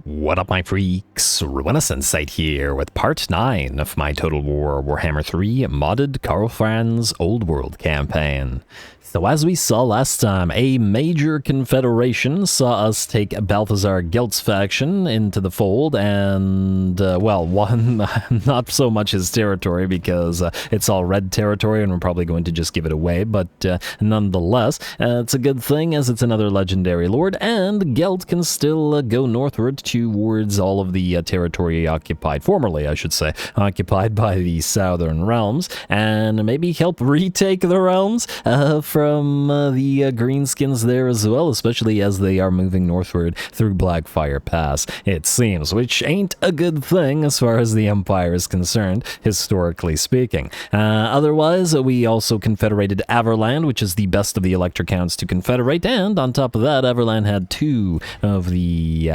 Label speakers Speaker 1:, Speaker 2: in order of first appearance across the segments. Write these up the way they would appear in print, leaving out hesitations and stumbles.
Speaker 1: What up, my freaks? RuinusInsight here with part 9 of my Total War Warhammer 3 modded Karl Franz Old World campaign. So as we saw last time, a major confederation saw us take Balthazar Gelt's faction into the fold, and, well, one, not so much his territory, because it's all red territory, and we're probably going to just give it away, but nonetheless, it's a good thing, as it's another legendary lord, and Gelt can still go northward towards all of the territory occupied, formerly, I should say, occupied by the southern realms, and maybe help retake the realms from the greenskins there as well, especially as they are moving northward through Blackfire Pass, it seems, which ain't a good thing as far as the Empire is concerned, historically speaking. Otherwise, we also confederated Averland, which is the best of the Elector counts to confederate, and on top of that, Averland had two of the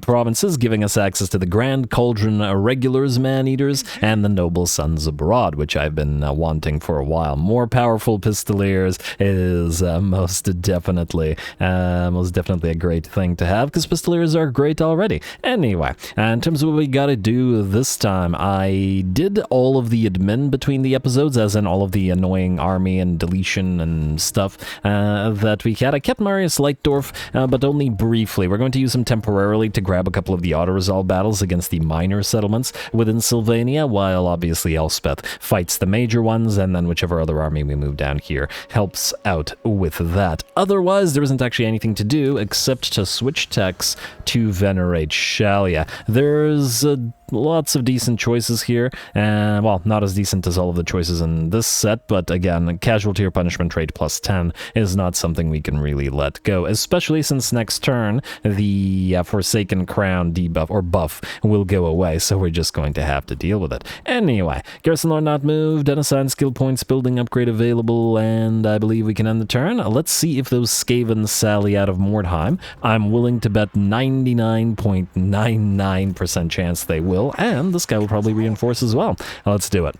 Speaker 1: provinces, giving us access to the Grand Cauldron Regulars, Man-Eaters, and the Noble Sons Abroad, which I've been wanting for a while. More powerful Pistoliers is most definitely a great thing to have, because Pistoliers are great already. Anyway, in terms of what we gotta do this time, I did all of the admin between the episodes, as in all of the annoying army and deletion and stuff that we had. I kept Marius Leitdorf, but only briefly. We're going to use him temporarily to grab a couple of the auto-resolve battles against the minor settlements within Sylvania, while obviously Elspeth fights the major ones, and then whichever other army we move down here helps out with that. Otherwise, there isn't actually anything to do except to switch techs to Venerate Shalia. There's lots of decent choices here, and well, not as decent as all of the choices in this set, but again, casualty or punishment rate plus 10 is not something we can really let go, especially since next turn the Forsaken Crown debuff or buff will go away, so we're just going to have to deal with it. Anyway, Garrison Lord not moved, unassigned skill points, building upgrade available, and I believe we can end the turn. Let's see if those Skavens sally out of Mordheim. I'm willing to bet 99.99% chance they will, and this guy will probably reinforce as well. Let's do it.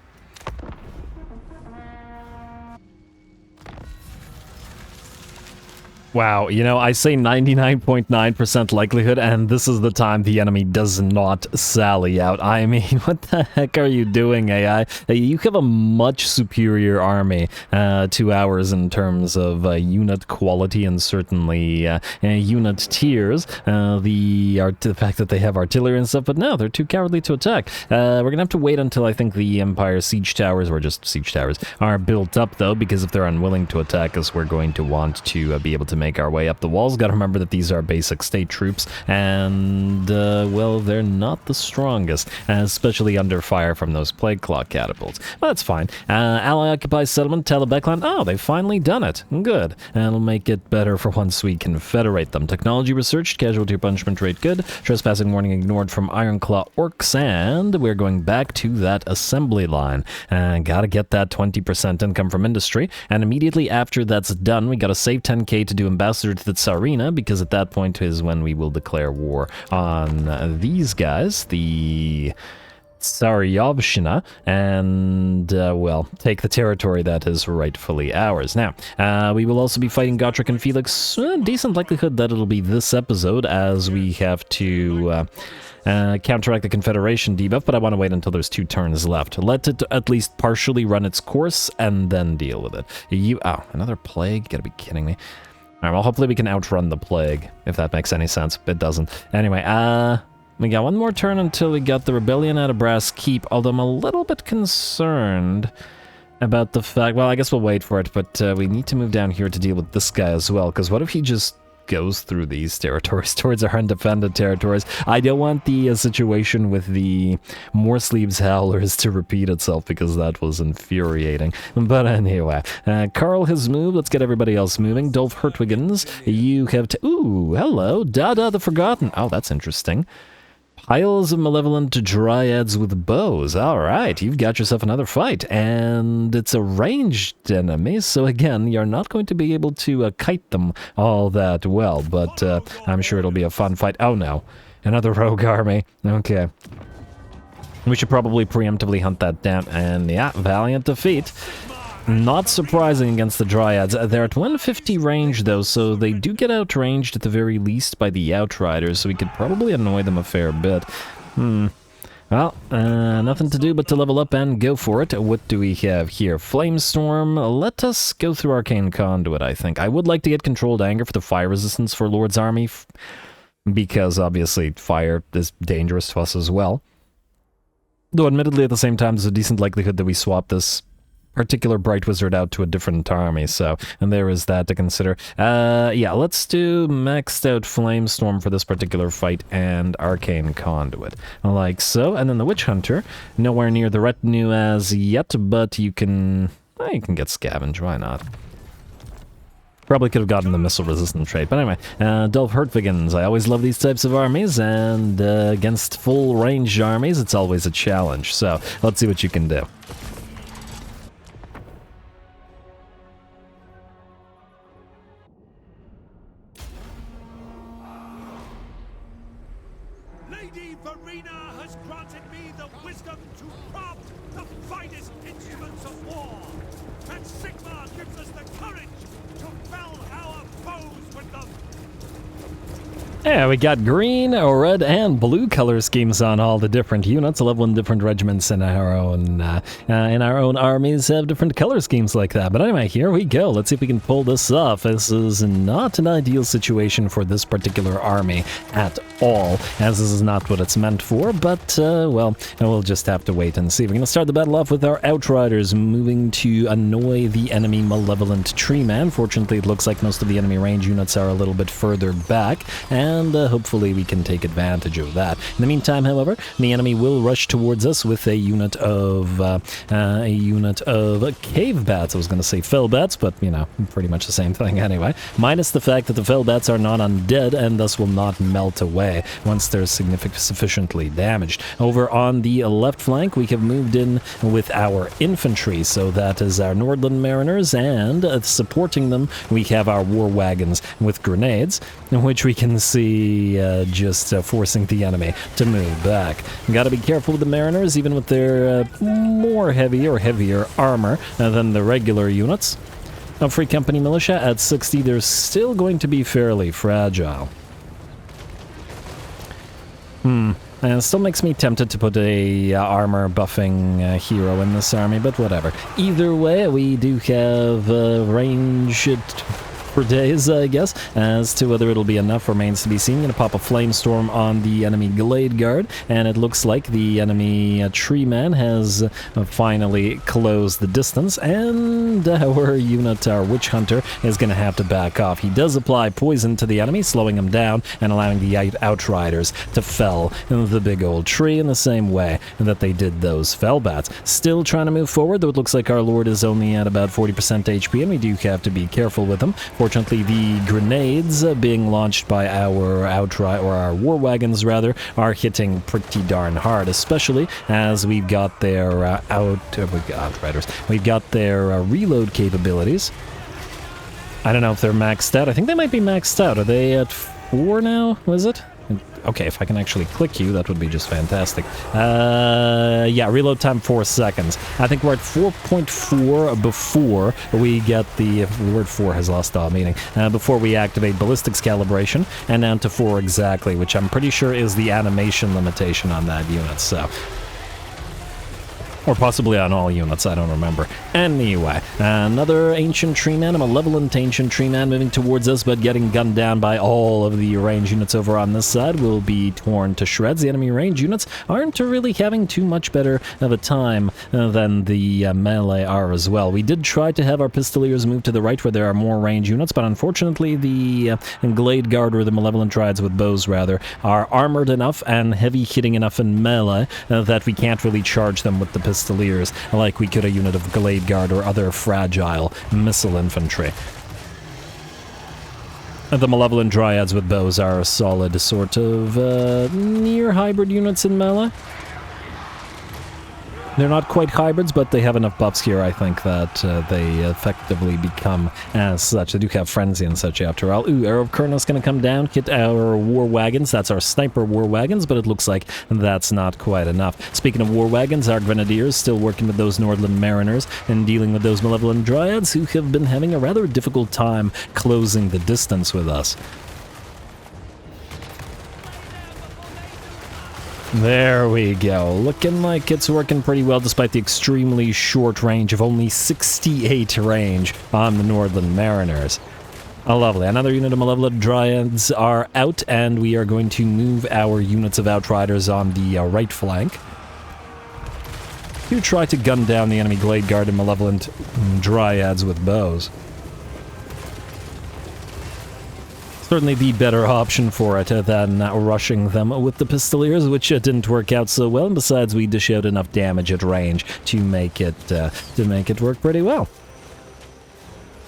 Speaker 1: Wow, you know, I say 99.9% likelihood, and this is the time the enemy does not sally out. I mean, what the heck are you doing, AI? You have a much superior army to ours in terms of unit quality and certainly unit tiers. The fact that they have artillery and stuff, but no, they're too cowardly to attack. We're gonna have to wait until I think the Empire siege towers, or just siege towers, are built up, though, because if they're unwilling to attack us, we're going to want to be able to make our way up the walls. Got to remember that these are basic state troops, and well, they're not the strongest, especially under fire from those plague claw catapults. But that's fine. Ally occupies settlement, Bechafen. Oh, they've finally done it. Good. And it'll make it better for once we confederate them. Technology researched, casualty or punishment rate good, trespassing warning ignored from Ironclaw orcs, and we're going back to that assembly line. Gotta get that 20% income from industry, and immediately after that's done, we gotta save 10k to do Ambassador to the Tsarina, because at that point is when we will declare war on these guys, the Tsaryovshchina, and, well, take the territory that is rightfully ours. Now, we will also be fighting Gotrek and Felix. Decent likelihood that it'll be this episode, as we have to counteract the Confederation debuff, but I want to wait until there's 2 turns left. Let it at least partially run its course, and then deal with it. Oh, another plague? You gotta be kidding me. Alright, well, hopefully we can outrun the plague, if that makes any sense. It doesn't. Anyway, we got one more turn until we got the rebellion out of Brass Keep, although I'm a little bit concerned about the fact... Well, I guess we'll wait for it, but we need to move down here to deal with this guy as well, because what if he just goes through these territories towards our undefended territories? I don't want the situation with the More Sleeves Howlers to repeat itself, because that was infuriating. But anyway, Karl has moved. Let's get everybody else moving. Dolph Hertwigens, you have to... Ooh, hello, Dada the Forgotten. Oh, that's interesting. Piles of malevolent dryads with bows. Alright, you've got yourself another fight. And it's a ranged enemy, so again, you're not going to be able to kite them all that well. But I'm sure it'll be a fun fight. Oh no, another rogue army. Okay. We should probably preemptively hunt that down. And yeah, valiant defeat. Not surprising against the Dryads. They're at 150 range though, so they do get outranged at the very least by the Outriders, so we could probably annoy them a fair bit. Well, nothing to do but to level up and go for it. What do we have here? Flamestorm. Let us go through Arcane Conduit, I think. I would like to get Controlled Anger for the fire resistance for Lord's Army, because obviously fire is dangerous to us as well. Though admittedly at the same time there's a decent likelihood that we swap this particular Bright Wizard out to a different army, so, and there is that to consider. Yeah, let's do maxed out Flamestorm for this particular fight and Arcane Conduit, like so. And then the Witch Hunter, nowhere near the retinue as yet, but you can get Scavenge, why not? Probably could have gotten the missile resistant trait, but anyway, DOLPH'S. I always love these types of armies, and against full range armies, it's always a challenge, so let's see what you can do. Yeah, we got green, red, and blue color schemes on all the different units. 11 different regiments in our own armies have different color schemes like that. But anyway, here we go. Let's see if we can pull this off. This is not an ideal situation for this particular army at all, as this is not what it's meant for. But, well, we'll just have to wait and see. We're going to start the battle off with our Outriders, moving to annoy the enemy Malevolent Tree Man. Fortunately, it looks like most of the enemy range units are a little bit further back, and hopefully we can take advantage of that. In the meantime, however, the enemy will rush towards us with a unit of cave bats. I was going to say fell bats, but you know, pretty much the same thing anyway. Minus the fact that the fell bats are not undead and thus will not melt away once they're sufficiently damaged. Over on the left flank, we have moved in with our infantry, so that is our Nordland Mariners, and supporting them, we have our war wagons with grenades, which we can see just forcing the enemy to move back. Gotta be careful with the Mariners, even with their heavier armor than the regular units. Free Company Militia at 60, they're still going to be fairly fragile. And it still makes me tempted to put a armor buffing hero in this army, but whatever. Either way, we do have range for days, I guess. As to whether it'll be enough remains to be seen. Gonna pop a Flamestorm on the enemy Glade Guard, and it looks like the enemy Tree Man has finally closed the distance, and our unit, our Witch Hunter, is gonna have to back off. He does apply poison to the enemy, slowing him down and allowing the Outriders to fell the big old tree in the same way that they did those fell bats. Still trying to move forward, though it looks like our Lord is only at about 40% HP, and we do have to be careful with him. Fortunately, the grenades being launched by our our war wagons rather are hitting pretty darn hard, especially as we've got their Outriders. We've got their reload capabilities. I don't know if they're maxed out. I think they might be maxed out. Are they at 4 now? Was it? Okay, if I can actually click you, that would be just fantastic. Yeah, reload time 4 seconds. I think we're at 4.4 before we get the word 4 has lost all meaning. Before we activate ballistics calibration, and down to 4 exactly, which I'm pretty sure is the animation limitation on that unit, so. Or possibly on all units, I don't remember. Anyway, another Ancient Tree Man, a Malevolent Ancient Tree Man moving towards us, but getting gunned down by all of the range units over on this side will be torn to shreds. The enemy range units aren't really having too much better of a time than the melee are as well. We did try to have our Pistoliers move to the right where there are more range units, but unfortunately the Glade Guard, or the Malevolent Triads with bows rather, are armored enough and heavy hitting enough in melee that we can't really charge them with the Pistoliers like we could a unit of Glade Guard or other fragile missile infantry. The Malevolent Dryads with bows are a solid sort of near hybrid units in melee. They're not quite hybrids, but they have enough buffs here, I think, that they effectively become as such. They do have frenzy and such after all. Ooh, Arrow of Kurnos gonna come down, hit our war wagons. That's our sniper war wagons, but it looks like that's not quite enough. Speaking of war wagons, our Grenadiers still working with those Nordland Mariners and dealing with those Malevolent Dryads who have been having a rather difficult time closing the distance with us. There we go. Looking like it's working pretty well despite the extremely short range of only 68 range on the Nordland Mariners. Oh, lovely. Another unit of Malevolent Dryads are out, and we are going to move our units of Outriders on the right flank to try to gun down the enemy Glade Guard and Malevolent Dryads with bows. Certainly the better option for it than rushing them with the Pistoliers, which didn't work out so well, and besides we dish out enough damage at range to make it work pretty well.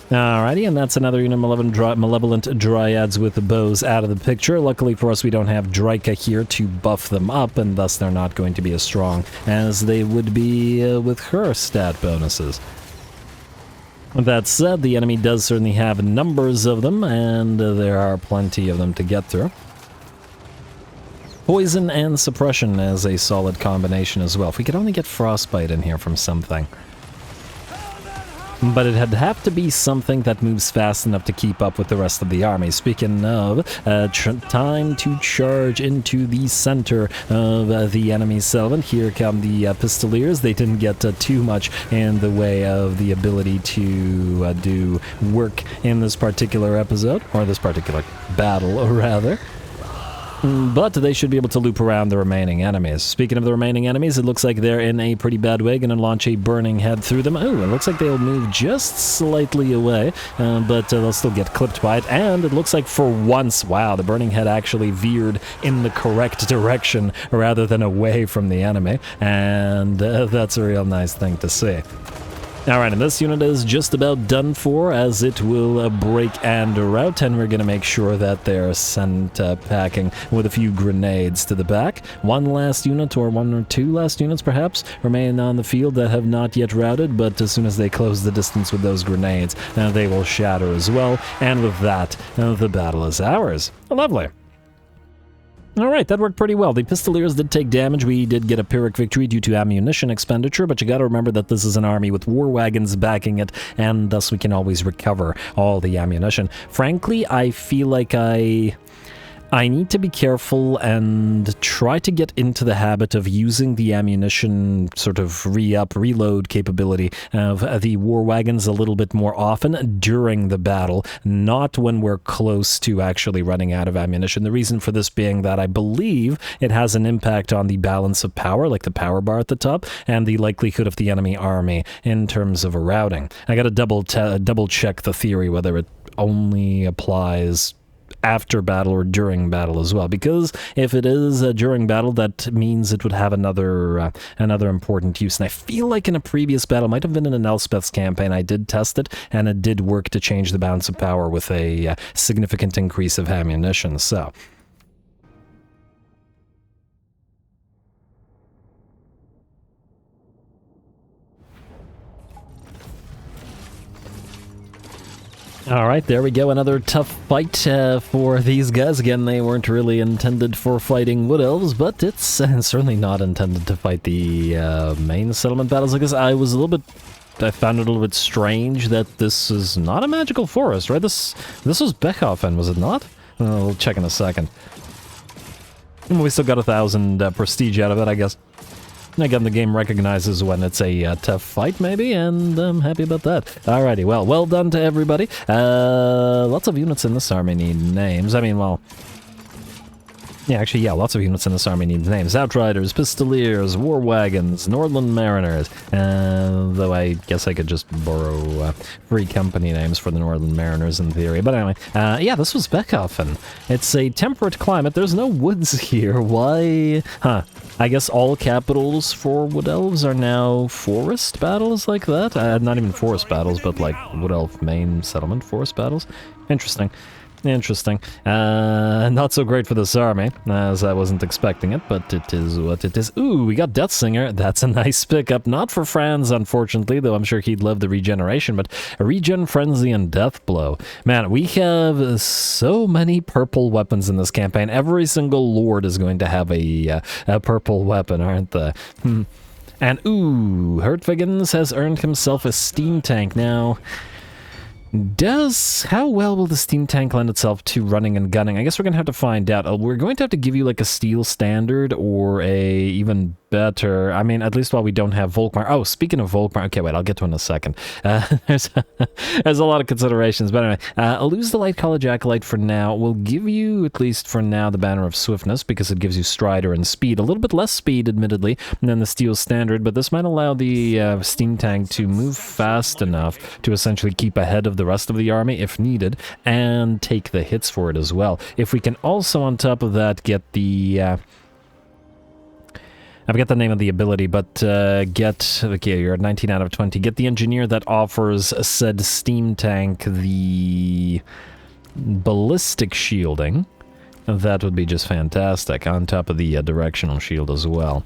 Speaker 1: Alrighty, and that's another unit of Malevolent Dryads with the bows out of the picture. Luckily for us, we don't have Drika here to buff them up, and thus they're not going to be as strong as they would be with her stat bonuses. With that said, the enemy does certainly have numbers of them, and there are plenty of them to get through. Poison and suppression is a solid combination as well. If we could only get frostbite in here from something. But it'd have to be something that moves fast enough to keep up with the rest of the army. Speaking of, time to charge into the center of the enemy's settlement. Here come the Pistoliers. They didn't get too much in the way of the ability to do work in this particular episode, or this particular battle, rather. But they should be able to loop around the remaining enemies. Speaking of the remaining enemies, it looks like they're in a pretty bad way. Going to launch a burning head through them. Oh, it looks like they'll move just slightly away, but they'll still get clipped by it. And it looks like for once, wow, the burning head actually veered in the correct direction rather than away from the enemy. And that's a real nice thing to see. Alright, and this unit is just about done for, as it will break and rout, and we're going to make sure that they're sent packing with a few grenades to the back. One last unit, or one or two last units perhaps, remain on the field that have not yet routed, but as soon as they close the distance with those grenades, they will shatter as well, and with that, the battle is ours. Lovely. Alright, that worked pretty well. The Pistoliers did take damage. We did get a Pyrrhic victory due to ammunition expenditure, but you gotta remember that this is an army with war wagons backing it, and thus we can always recover all the ammunition. Frankly, I feel like I need to be careful and try to get into the habit of using the ammunition sort of reload capability of the war wagons a little bit more often during the battle, not when we're close to actually running out of ammunition. The reason for this being that I believe it has an impact on the balance of power, like the power bar at the top, and the likelihood of the enemy army in terms of a routing. I gotta double check the theory whether it only applies after battle or during battle as well, because if it is during battle, that means it would have another important use. And I feel like in a previous battle, might have been in an Elspeth's campaign, I did test it, and it did work to change the balance of power with a significant increase of ammunition. So alright, there we go, another tough fight for these guys. Again, they weren't really intended for fighting Wood Elves, but it's certainly not intended to fight the main settlement battles like this. I found it a little bit strange that this is not a magical forest, right? This was Bechafen, was it not? We'll check in a second. We still got 1,000 prestige out of it, I guess. Again, the game recognizes when it's a tough fight, maybe, and I'm happy about that. Alrighty, well done to everybody. Lots of units in this army need names. I mean, well... Yeah, actually, yeah, lots of units in this army need names. Outriders, Pistoliers, War Wagons, Nordland Mariners. Though I guess I could just borrow free company names for the Nordland Mariners in theory. But anyway, yeah, this was Bechafen. It's a temperate climate. There's no woods here. Why? Huh. I guess all capitals for Wood Elves are now forest battles like that? Not even forest battles, but like Wood Elf main settlement forest battles. Interesting. interesting. Not so great for this army, as I wasn't expecting it, but it is what it is. Ooh, we got Deathsinger. That's a nice pickup. Not for Franz, unfortunately, though I'm sure he'd love the regeneration, but a regen, frenzy, and death blow. Man, we have so many purple weapons in this campaign. Every single lord is going to have a purple weapon, aren't they? And ooh, Hertvigens has earned himself a steam tank. Now, how well will the steam tank lend itself to running and gunning? I guess we're going to have to find out. We're going to have to give you like a steel standard or a even better, I mean, at least while we don't have Volkmar. Oh, speaking of Volkmar, okay, wait, I'll get to it in a second. There's a lot of considerations, but anyway, I'll lose the Light College Acolyte for now. We'll give you, at least for now, the Banner of Swiftness, because it gives you Strider and Speed. A little bit less speed, admittedly, than the Steel Standard, but this might allow the steam tank to move fast enough to essentially keep ahead of the rest of the army, if needed, and take the hits for it as well. If we can also, on top of that, get the... I forget the name of the ability, but okay, you're at 19 out of 20. Get the engineer that offers said steam tank the ballistic shielding. That would be just fantastic, on top of the directional shield as well.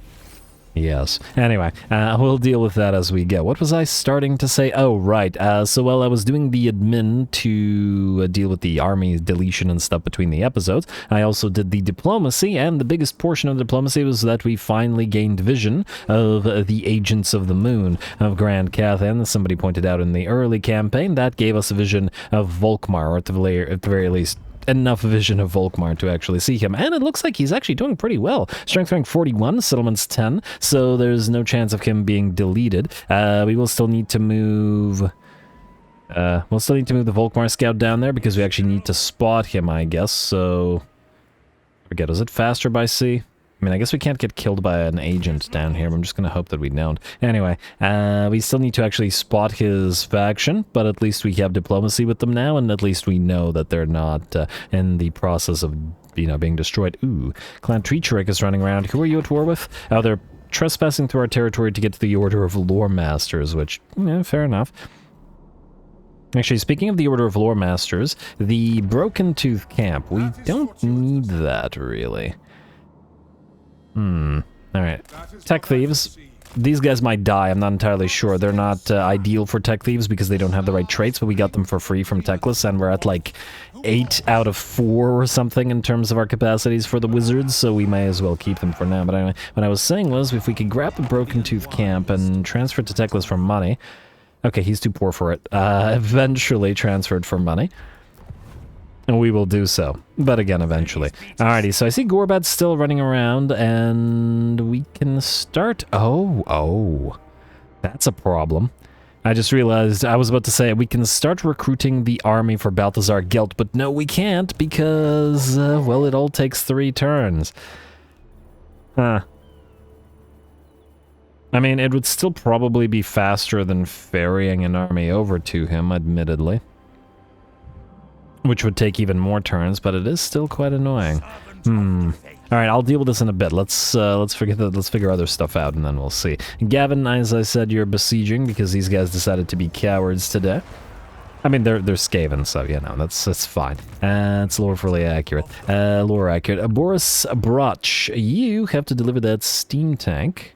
Speaker 1: Yes. Anyway, we'll deal with that as we go. What was I starting to say? Oh, right. So while I was doing the admin to deal with the army deletion and stuff between the episodes, I also did the diplomacy, and the biggest portion of the diplomacy was that we finally gained vision of the Agents of the Moon of Grand Cathan, as somebody pointed out in the early campaign. That gave us a vision of Volkmar, or at the very least, enough vision of Volkmar to actually see him, and it looks like he's actually doing pretty well. Strength rank 41, settlements 10, so there's no chance of him being deleted. We will still need to move... the Volkmar scout down there, because we actually need to spot him, I guess, so... Forget, is it faster by sea? I mean, I guess we can't get killed by an agent down here, but I'm just going to hope that we don't. Anyway, we still need to actually spot his faction, but at least we have diplomacy with them now, and at least we know that they're not in the process of, being destroyed. Ooh, Clan Treacherik is running around. Who are you at war with? Oh, they're trespassing through our territory to get to the Order of Lore Masters, which, fair enough. Actually, speaking of the Order of Lore Masters, the Broken Tooth Camp, we don't need that, really. Alright. Tech Thieves. These guys might die, I'm not entirely sure. They're not ideal for Tech Thieves because they don't have the right traits, but we got them for free from Techless, and we're at like 8 out of 4 or something in terms of our capacities for the wizards, so we may as well keep them for now. But anyway, what I was saying was, if we could grab the Broken Tooth Camp and transfer it to Techless for money... Okay, he's too poor for it. Eventually transferred for money. And we will do so. But again, eventually. Alrighty, so I see Gorbad's still running around, and we can start... Oh. That's a problem. I just realized, I was about to say, we can start recruiting the army for Balthazar Gelt, but no, we can't, because, well, it all takes 3 turns. Huh. I mean, it would still probably be faster than ferrying an army over to him, admittedly. Which would take even more turns, but it is still quite annoying. Alright, I'll deal with this in a bit. Let's figure other stuff out, and then we'll see. Gavin, as I said, you're besieging, because these guys decided to be cowards today. I mean, they're Skaven, so, that's fine. It's lore-fully accurate. Lore accurate. Boris Broch, you have to deliver that steam tank.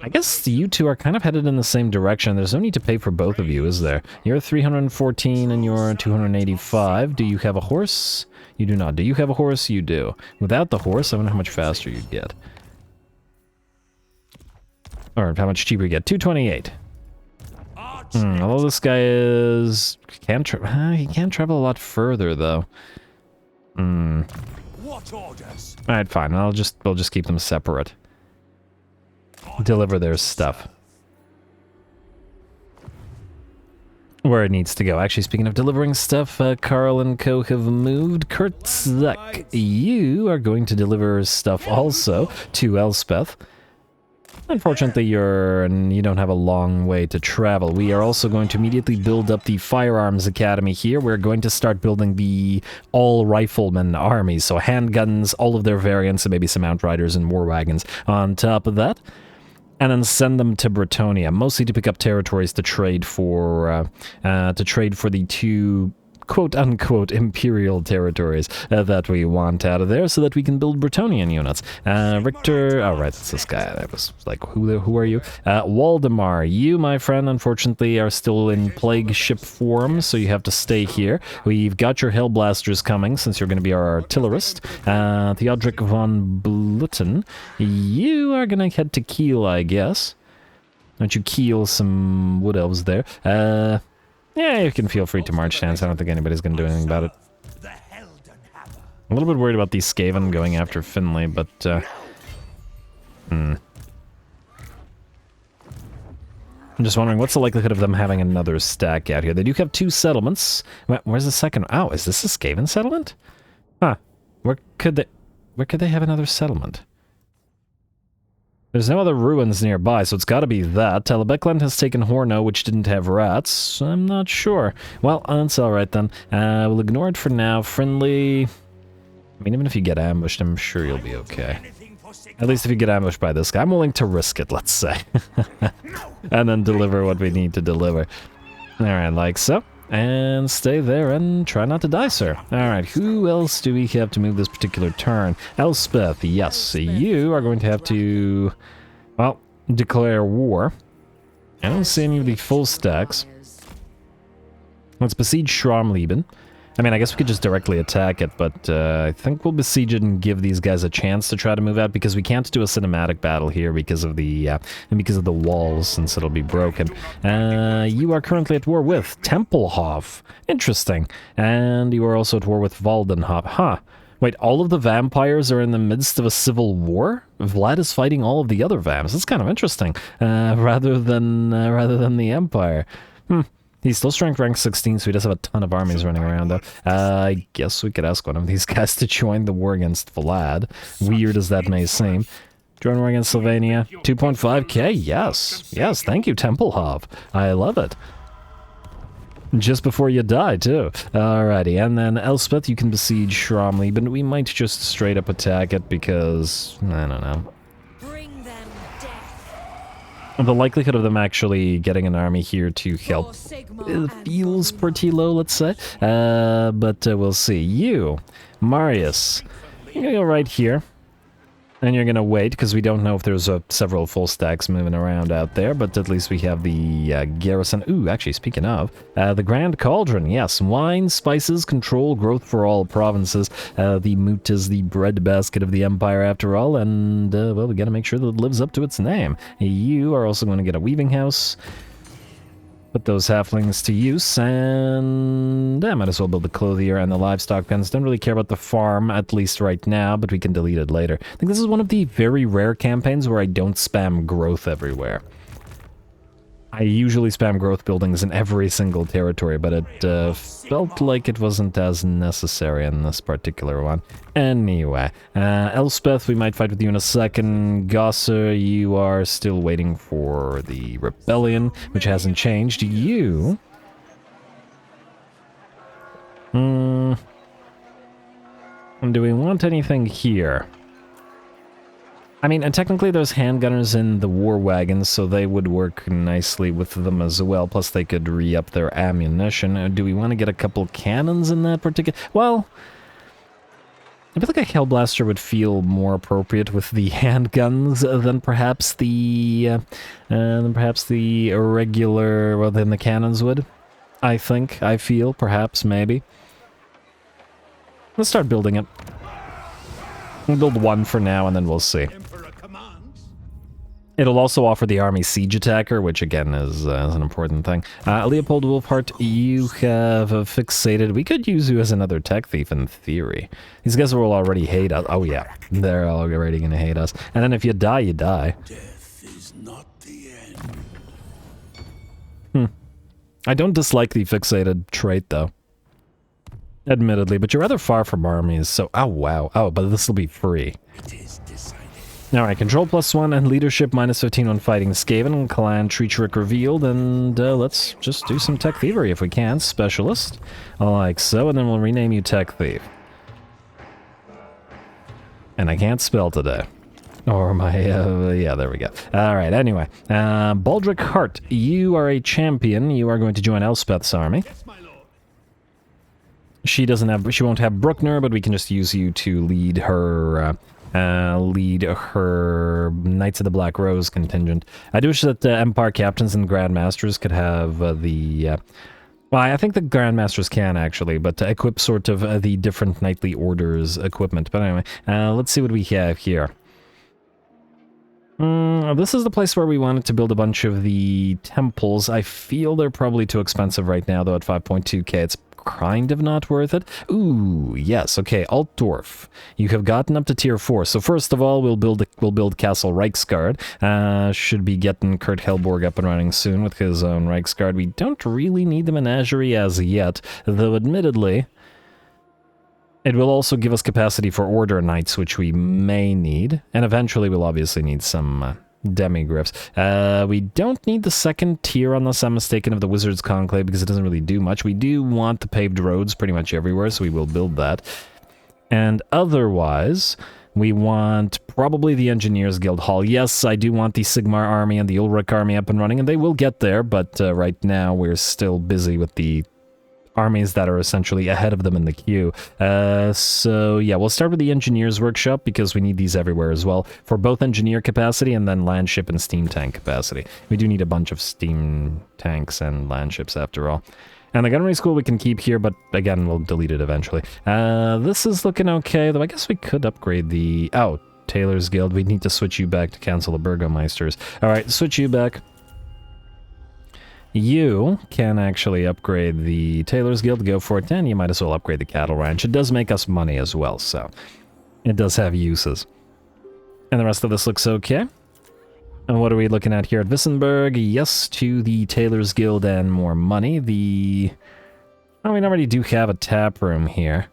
Speaker 1: I guess you two are kind of headed in the same direction. There's no need to pay for both of you, is there? You're 314 and you're 285. Do you have a horse? You do not. Do you have a horse? You do. Without the horse, I wonder how much faster you'd get. Or how much cheaper you get. 228. Although this guy is... he can travel a lot further, though. Alright, fine. We'll just keep them separate. Deliver their stuff where it needs to go. Actually, speaking of delivering stuff, Karl and Co have moved. Kurtzak, you are going to deliver stuff also to Elspeth. Unfortunately, you don't have a long way to travel. We are also going to immediately build up the Firearms Academy here. We're going to start building the all-rifleman army, so handguns, all of their variants, and maybe some outriders and war wagons on top of that. And then send them to Bretonia, mostly to pick up territories to trade for the 2 quote-unquote imperial territories that we want out of there so that we can build Bretonian units. Richter, oh right, that's this guy. I was like, who are you? Waldemar, you, my friend, unfortunately are still in plague ship form, so you have to stay here. We've got your Hellblasters coming, since you're going to be our artillerist. Theodric von Blutten, you are going to head to Kiel, I guess. Don't you Kiel some wood elves there? Yeah, you can feel free to march stance. I don't think anybody's going to do anything about it. I'm a little bit worried about these Skaven going after Finley, but I'm just wondering, what's the likelihood of them having another stack out here? They do have 2 settlements. Where's the second? Oh, is this a Skaven settlement? Huh. Where could they have another settlement? There's no other ruins nearby, so it's gotta be that. Bechafen has taken Horno, which didn't have rats. I'm not sure. Well, that's alright then. We'll ignore it for now. Friendly... I mean, even if you get ambushed, I'm sure you'll be okay. At least if you get ambushed by this guy. I'm willing to risk it, let's say. And then deliver what we need to deliver. Alright, like so. And stay there and try not to die, sir. Alright, who else do we have to move this particular turn? Elspeth, yes. You are going to have to, well, declare war. I don't see any of the full stacks. Let's besiege Schramleben. I mean, I guess we could just directly attack it, but I think we'll besiege it and give these guys a chance to try to move out, because we can't do a cinematic battle here because of the walls, since it'll be broken. You are currently at war with Tempelhof. Interesting. And you are also at war with Waldenhof. Huh. Wait, all of the vampires are in the midst of a civil war? Vlad is fighting all of the other vamps. That's kind of interesting. Rather than the Empire. He's still strength rank 16, so he does have a ton of armies running around, though. I guess we could ask one of these guys to join the war against Vlad. Weird as that may seem. Join war against Sylvania. 2.5k? Yes. Yes, thank you, Tempelhof. I love it. Just before you die, too. Alrighty, and then Elspeth, you can besiege Schramleben. We might just straight up attack it because, I don't know. The likelihood of them actually getting an army here to help feels pretty low, let's say. But we'll see. You, Marius, you're gonna go right here. And you're gonna wait, because we don't know if there's several full stacks moving around out there, but at least we have the garrison. Ooh, actually, speaking of, the Grand Cauldron, yes. Wine, spices, control, growth for all provinces. The moot is the breadbasket of the Empire, after all, and, well, we gotta make sure that it lives up to its name. You are also going to get a weaving house. Put those halflings to use, and I might as well build the clothier and the livestock pens. Don't really care about the farm, at least right now, but we can delete it later. I think this is one of the very rare campaigns where I don't spam growth everywhere. I usually spam growth buildings in every single territory, but it felt like it wasn't as necessary in this particular one. Anyway, Elspeth, we might fight with you in a second. Gosser, you are still waiting for the rebellion, which hasn't changed. You... do we want anything here? I mean, and technically there's handgunners in the war wagons, so they would work nicely with them as well, plus they could re-up their ammunition. Do we want to get a couple cannons in that particular... Well, I feel like a Hellblaster would feel more appropriate with the handguns than perhaps the regular... well, than the cannons would. I think, I feel, perhaps, maybe. Let's start building it. We'll build one for now, and then we'll see. It'll also offer the army siege attacker, which again is an important thing. Leopold Wolfhart, you have fixated. We could use you as another tech thief in theory. These guys will already hate us. Oh yeah, they're already going to hate us. And then if you die, you die.
Speaker 2: Death is not the end.
Speaker 1: I don't dislike the fixated trait, though. Admittedly, but you're rather far from armies, so... Oh, wow. Oh, but this will be free.
Speaker 2: It is decided.
Speaker 1: Alright, control +1 and leadership -15 when fighting Skaven. Clan Treacherik revealed, and let's just do some tech thievery if we can. Specialist. Like so, and then we'll rename you Tech Thief. And I can't spell today. Or my, yeah, there we go. Alright, anyway. Baldric Hart, you are a champion. You are going to join Elspeth's army. She won't have Bruckner, but we can just use you to lead her Knights of the Black Rose contingent. I do wish that the Empire Captains and Grandmasters could have well, I think the Grandmasters can, actually, but to equip sort of the different knightly orders equipment. But anyway, let's see what we have here. This is the place where we wanted to build a bunch of the temples. I feel they're probably too expensive right now, though, at 5.2k. It's kind of not worth it. Ooh, yes, okay, Altdorf. You have gotten up to tier 4. So first of all, we'll build Castle Reichsguard. Should be getting Kurt Helborg up and running soon with his own Reichsguard. We don't really need the menagerie as yet, though admittedly, it will also give us capacity for Order Knights, which we may need, and eventually we'll obviously need some Demigriffs. We don't need the second tier, unless I'm mistaken, of the Wizard's Conclave, because it doesn't really do much. We do want the paved roads pretty much everywhere, so we will build that. And otherwise, we want probably the Engineers Guild Hall. Yes, I do want the Sigmar army and the Ulrich army up and running, and they will get there, but right now we're still busy with the armies that are essentially ahead of them in the queue. So yeah, we'll start with the Engineers Workshop because we need these everywhere as well for both engineer capacity and then landship and steam tank capacity. We do need a bunch of steam tanks and landships after all. And the Gunnery School we can keep here, but again, we'll delete it eventually. This is looking okay, though I guess we could upgrade the... Oh, Taylor's Guild. We need to switch you back to Council of Burgomeisters. Alright, switch you back. You can actually upgrade the Taylor's Guild, go for it, and you might as well upgrade the Cattle Ranch. It does make us money as well, so it does have uses. And the rest of this looks okay. And what are we looking at here at Wissenberg? Yes, to the Taylor's Guild and more money. Well, we already do have a tap room here.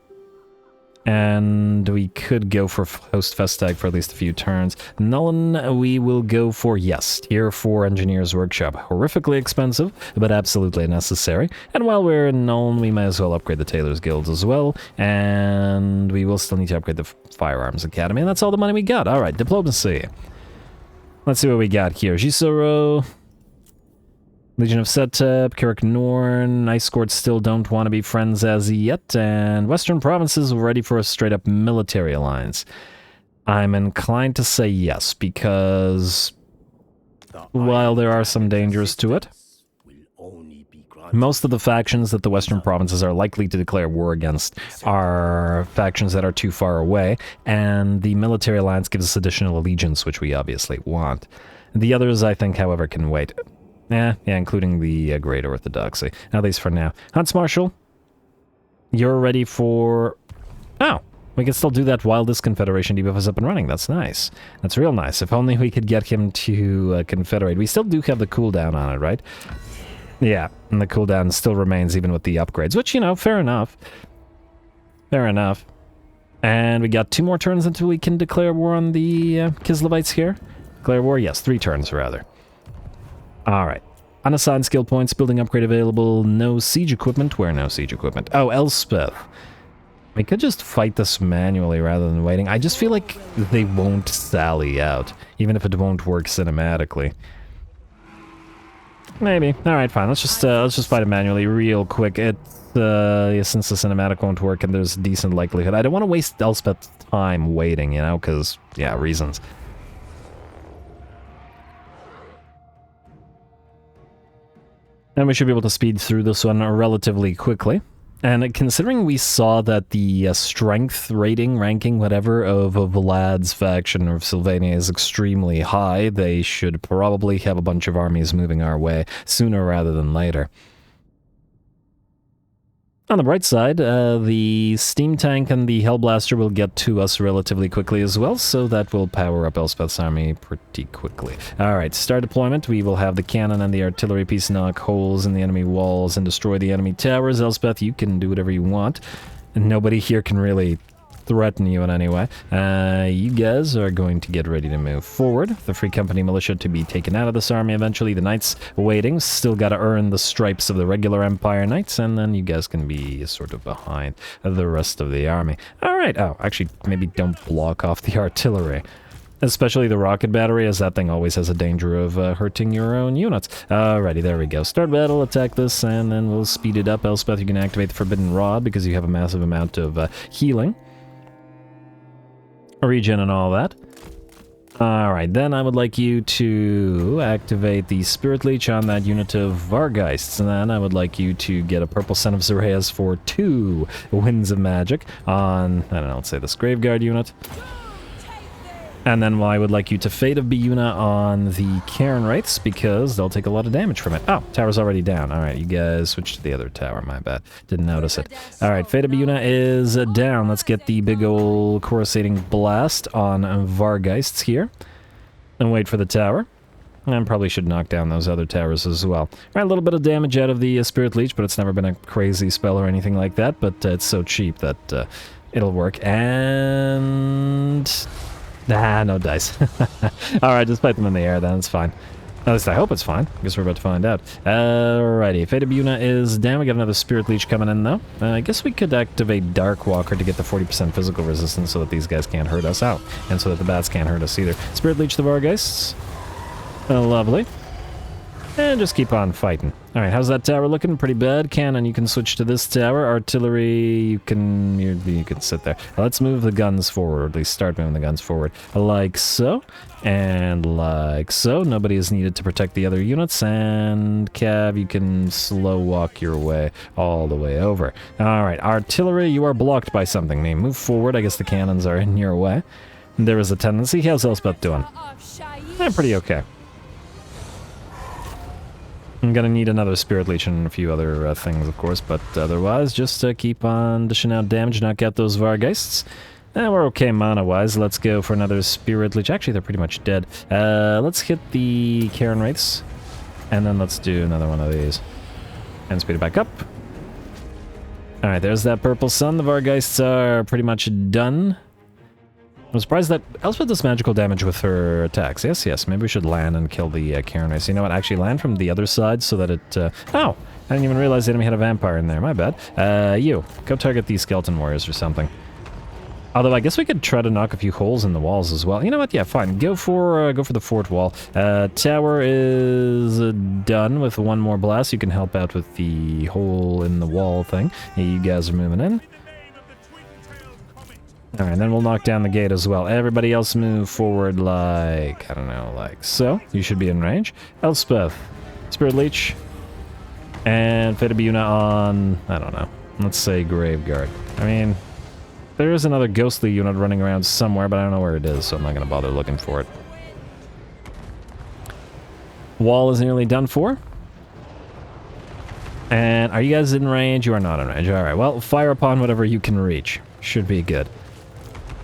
Speaker 1: And we could go for Host Festag for at least a few turns. Nuln, we will go for, yes, tier 4 Engineers Workshop. Horrifically expensive, but absolutely necessary. And while we're in Nuln, we may as well upgrade the Taylor's Guilds as well. And we will still need to upgrade the Firearms Academy. And that's all the money we got. Alright, Diplomacy. Let's see what we got here. Gisoro, Legion of Setep, Kirik Norn, Ice Court still don't want to be friends as yet, and Western Provinces are ready for a straight-up military alliance. I'm inclined to say yes, because while there are some dangers to it, most of the factions that the Western Provinces are likely to declare war against are factions that are too far away, and the military alliance gives us additional allegiance, which we obviously want. The others, I think, however, can wait. Yeah, including the Great Orthodoxy. At least for now. Hunts Marshal, you're ready for... Oh, we can still do that while this Confederation debuff is up and running. That's nice. That's real nice. If only we could get him to Confederate. We still do have the cooldown on it, right? Yeah, and the cooldown still remains even with the upgrades, which, you know, fair enough. Fair enough. And we got 2 more turns until we can declare war on the Kislevites here. Declare war? Yes, 3 turns, rather. Alright. Unassigned skill points, building upgrade available, no siege equipment. Where no siege equipment? Oh, Elspeth. We could just fight this manually rather than waiting. I just feel like they won't sally out, even if it won't work cinematically. Maybe. Alright, fine. Let's just fight it manually real quick. Since the cinematic won't work and there's a decent likelihood. I don't want to waste Elspeth's time waiting, you know, because, yeah, reasons. And we should be able to speed through this one relatively quickly. And considering we saw that the strength rating, ranking, whatever, of Vlad's faction of Sylvania is extremely high, they should probably have a bunch of armies moving our way sooner rather than later. On the bright side, the Steam Tank and the Hellblaster will get to us relatively quickly as well, so that will power up Elspeth's army pretty quickly. Alright, start deployment. We will have the cannon and the artillery piece knock holes in the enemy walls and destroy the enemy towers. Elspeth, you can do whatever you want. And nobody here can really threaten you in any way. You guys are going to get ready to move forward. The Free Company militia to be taken out of this army eventually. The Knights waiting. Still got to earn the stripes of the regular Empire Knights, and then you guys can be sort of behind the rest of the army. Alright. Oh, actually, maybe don't block off the artillery. Especially the rocket battery, as that thing always has a danger of hurting your own units. Alrighty, there we go. Start battle, attack this, and then we'll speed it up. Elspeth, you can activate the Forbidden Rod because you have a massive amount of healing. Regen and all that. Alright, then I would like you to activate the Spirit Leech on that unit of Vargeists, and then I would like you to get a Purple Son of Zerayas for 2 Winds of Magic on, I don't know, let's say this Graveguard unit. And then I would like you to Fate of Biuna on the Cairn Wraiths, because they'll take a lot of damage from it. Oh, tower's already down. Alright, you guys switch to the other tower, my bad. Didn't notice it. Alright, Fate of Biuna is down. Let's get the big ol' Coruscating Blast on Vargeists here. And wait for the tower. And probably should knock down those other towers as well. Alright, a little bit of damage out of the Spirit Leech, but it's never been a crazy spell or anything like that, but it's so cheap that it'll work. And... ah, no dice. Alright, just fight them in the air then, it's fine. At least I hope it's fine. I guess we're about to find out. Alrighty, Fate of Biuna is down. We got another Spirit Leech coming in though. I guess we could activate Dark Walker to get the 40% physical resistance so that these guys can't hurt us out. And so that the bats can't hurt us either. Spirit Leech the Vargeists. Lovely. And just keep on fighting. Alright, how's that tower looking? Pretty bad. Cannon, you can switch to this tower. Artillery, you can sit there. Let's move the guns forward, or at least start moving the guns forward. Like so. And like so. Nobody is needed to protect the other units. And Cav, you can slow walk your way all the way over. Alright, artillery, you are blocked by something. Name, move forward. I guess the cannons are in your way. There is a tendency. How's Elspeth doing? Pretty okay. I'm gonna need another Spirit Leech and a few other things, of course, but otherwise, just keep on dishing out damage, knock out those Vargeists. And we're okay mana-wise. Let's go for another Spirit Leech. Actually, they're pretty much dead. Let's hit the Cairn Wraiths, and then let's do another one of these. And speed it back up. Alright, there's that Purple Sun. The Vargeists are pretty much done. I'm surprised that Elspeth does magical damage with her attacks. Yes, yes. Maybe we should land and kill the Cairn Wraiths. You know what? Actually, land from the other side so that it... oh! I didn't even realize the enemy had a vampire in there. My bad. You. Go target these skeleton warriors or something. Although I guess we could try to knock a few holes in the walls as well. You know what? Yeah, fine. Go for the fort wall. Tower is done with one more blast. You can help out with the hole in the wall thing. You guys are moving in. Alright, then we'll knock down the gate as well. Everybody else move forward like, I don't know, like so. You should be in range. Elspeth, Spirit Leech, and Fate of Biuna on, I don't know, let's say Graveguard. I mean, there is another ghostly unit running around somewhere, but I don't know where it is, so I'm not going to bother looking for it. Wall is nearly done for. And are you guys in range? You are not in range. Alright, well, fire upon whatever you can reach. Should be good.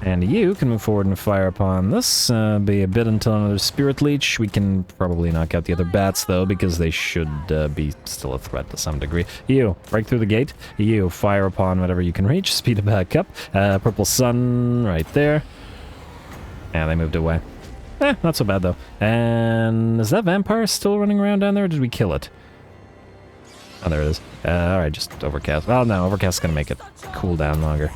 Speaker 1: And you can move forward and fire upon this. Be a bit until another Spirit Leech. We can probably knock out the other bats, though, because they should be still a threat to some degree. You, break through the gate. You, fire upon whatever you can reach. Speed it back up. Purple Sun right there. And they moved away. Not so bad, though. And is that vampire still running around down there, or did we kill it? Oh, there it is. Alright, just Overcast. Oh, no, Overcast is going to make it cool down longer.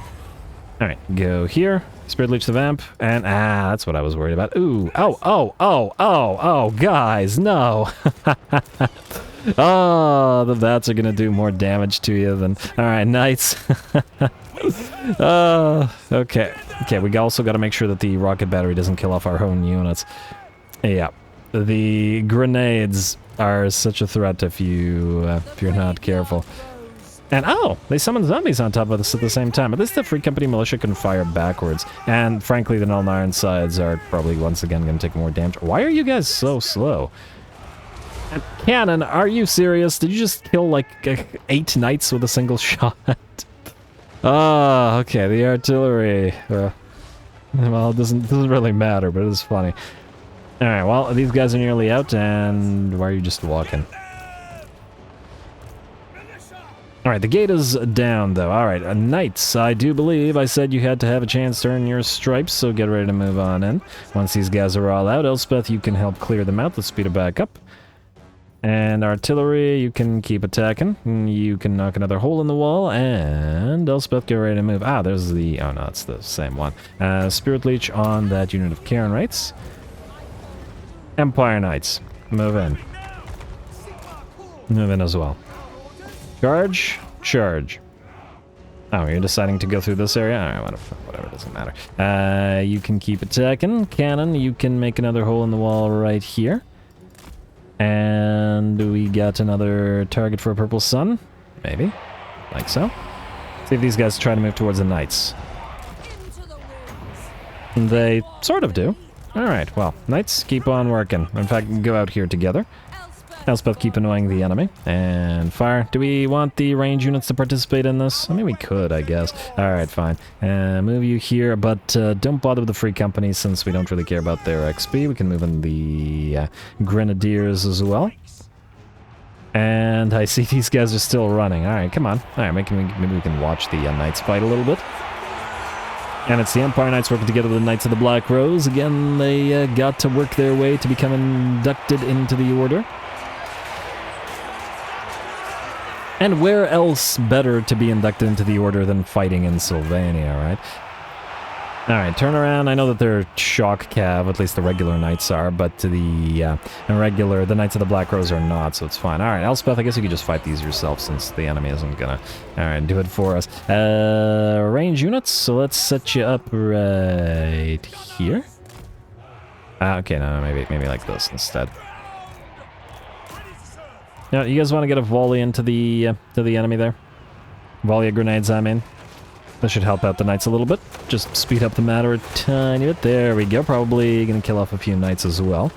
Speaker 1: Alright, go here. Spirit Leech the Vamp. And, that's what I was worried about. Ooh. Oh, guys, no. Oh, the bats are gonna do more damage to you than... Alright, Knights. Okay. Okay, we also gotta make sure that the rocket battery doesn't kill off our own units. Yeah. The grenades are such a threat if you're not careful. And oh, they summon zombies on top of this at the same time. At least the Free Company Militia can fire backwards. And frankly, the Null Ironsides are probably once again going to take more damage. Why are you guys so slow? And Cannon, are you serious? Did you just kill like 8 knights with a single shot? Oh, okay, the artillery. Well, it doesn't really matter, but it is funny. Alright, well, these guys are nearly out, and why are you just walking? Alright, the gate is down, though. Alright, Knights, I do believe I said you had to have a chance to earn your stripes, so get ready to move on in. Once these guys are all out, Elspeth, you can help clear them out. Let's speed it back up. And artillery, you can keep attacking. You can knock another hole in the wall, and Elspeth, get ready to move. Ah, there's the... Oh, no, it's the same one. Spirit Leech on that unit of Karen Knights. Empire Knights, move in. Move in as well. Charge, charge. Oh, you're deciding to go through this area? Alright, whatever, doesn't matter. You can keep attacking. Cannon, you can make another hole in the wall right here. And we got another target for a purple sun. Maybe. Like so. See if these guys try to move towards the knights. They sort of do. Alright, well, knights, keep on working. In fact, go out here together. Elspeth, keep annoying the enemy. And fire. Do we want the range units to participate in this? I mean, we could, I guess. Alright, fine. Move you here, but don't bother with the free company since we don't really care about their XP. We can move in the grenadiers as well. And I see these guys are still running. Alright, come on. Alright, maybe we can watch the knights fight a little bit. And it's the Empire Knights working together with the Knights of the Black Rose. Again, they got to work their way to become inducted into the order. And where else better to be inducted into the order than fighting in Sylvania, right? Alright, turn around. I know that they're shock cav, at least the regular knights are, but the Knights of the Black Rose are not, so it's fine. Alright, Elspeth, I guess you could just fight these yourself since the enemy isn't gonna, alright, do it for us. Range units, so let's set you up right here. Okay, no, maybe like this instead. Now, you guys want to get a volley into the enemy there? Volley of grenades, I mean. That should help out the knights a little bit. Just speed up the matter a tiny bit. There we go. Probably going to kill off a few knights as well.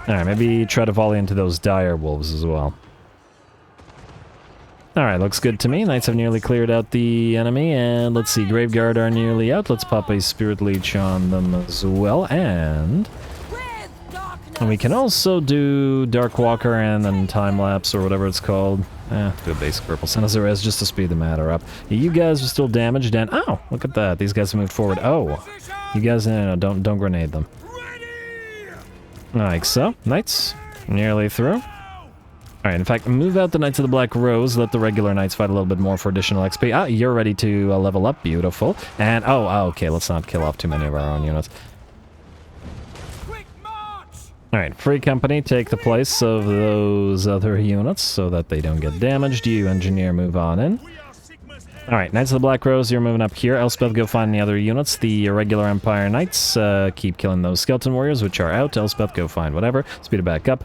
Speaker 1: Alright, maybe try to volley into those dire wolves as well. Alright, looks good to me. Knights have nearly cleared out the enemy. And let's see, Graveguard are nearly out. Let's pop a Spirit Leech on them as well. And we can also do Dark Walker and then Time Lapse or whatever it's called. Do a basic Purple Sun as there is just to speed the matter up. You guys are still damaged and... Oh, look at that. These guys have moved forward. Oh, you guys, no, don't grenade them. Like so. Knights, nearly through. Alright, in fact, move out the Knights of the Black Rose. Let the regular Knights fight a little bit more for additional XP. Ah, you're ready to level up. Beautiful. And, okay, let's not kill off too many of our own units. Alright, free company, take the place of those other units so that they don't get damaged. You, engineer, move on in. Alright, Knights of the Black Rose, you're moving up here. Elspeth, go find the other units. The irregular Empire Knights, keep killing those Skeleton Warriors, which are out. Elspeth, go find whatever. Speed it back up.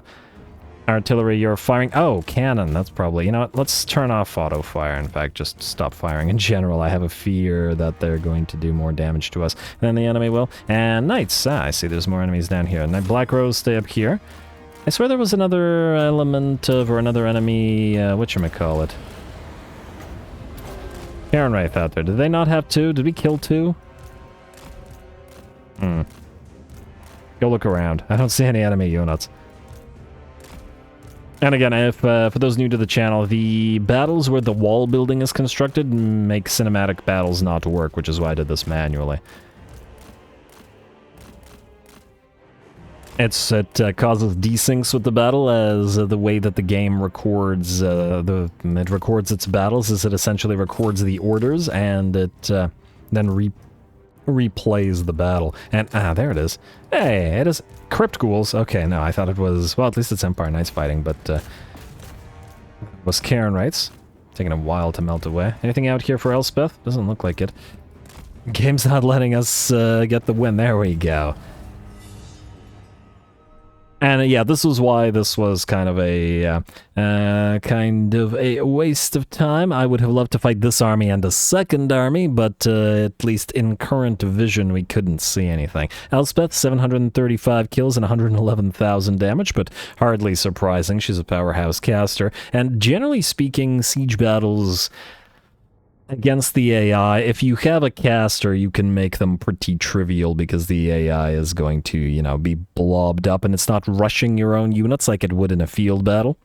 Speaker 1: Artillery, you're firing. Oh, cannon. That's probably... You know what? Let's turn off auto fire. In fact, just stop firing in general. I have a fear that they're going to do more damage to us than the enemy will. And knights. I see there's more enemies down here. And Black Rose, stay up here. I swear there was another element of... Or another enemy... whatchamacallit? Karen Wraith out there. Did they not have two? Did we kill two? Go look around. I don't see any enemy units. And again, if for those new to the channel, the battles where the wall building is constructed make cinematic battles not work, which is why I did this manually. It causes desyncs with the battle, as the way that the game records it records its battles is it essentially records the orders and it then replays the battle. And there it is. Hey, it is Crypt Ghouls. Okay, no, I thought it was, well, at least it's Empire Knights fighting, but it was Karen Wraiths. Taking a while to melt away. Anything out here for Elspeth? Doesn't look like it. Game's not letting us get the win. There we go. And yeah, this was why this was kind of a waste of time. I would have loved to fight this army and a second army, but at least in current vision, we couldn't see anything. Elspeth, 735 kills and 111,000 damage, but hardly surprising. She's a powerhouse caster. And generally speaking, siege battles... Against the AI, if you have a caster, you can make them pretty trivial because the AI is going to, you know, be blobbed up and it's not rushing your own units like it would in a field battle.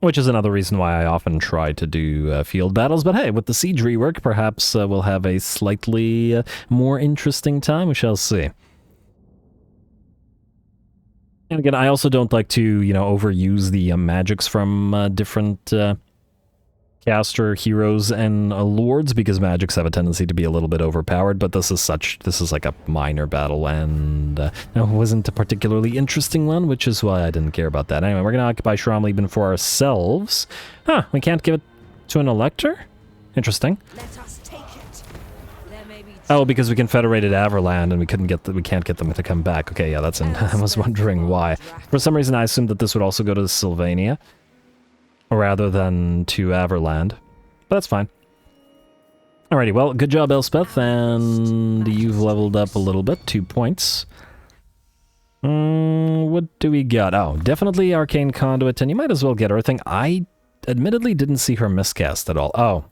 Speaker 1: Which is another reason why I often try to do field battles. But hey, with the siege rework, perhaps we'll have a slightly more interesting time. We shall see. And again, I also don't like to, you know, overuse the magics from different caster heroes and lords, because magics have a tendency to be a little bit overpowered, but this is like a minor battle, and it wasn't a particularly interesting one, which is why I didn't care about that. Anyway, we're going to occupy Schramleben for ourselves. Huh, we can't give it to an Elector? Interesting.
Speaker 3: Let us take it. There may be
Speaker 1: Oh, because we confederated Averland and we can't get them to come back. Okay, yeah, that's I was wondering why. For some reason I assumed that this would also go to Sylvania rather than to Averland. But that's fine. Alrighty, well, good job, Elspeth, and you've leveled up a little bit, 2 points. What do we got? Oh, definitely Arcane Conduit, and you might as well get Earthing. I admittedly didn't see her miscast at all. Oh.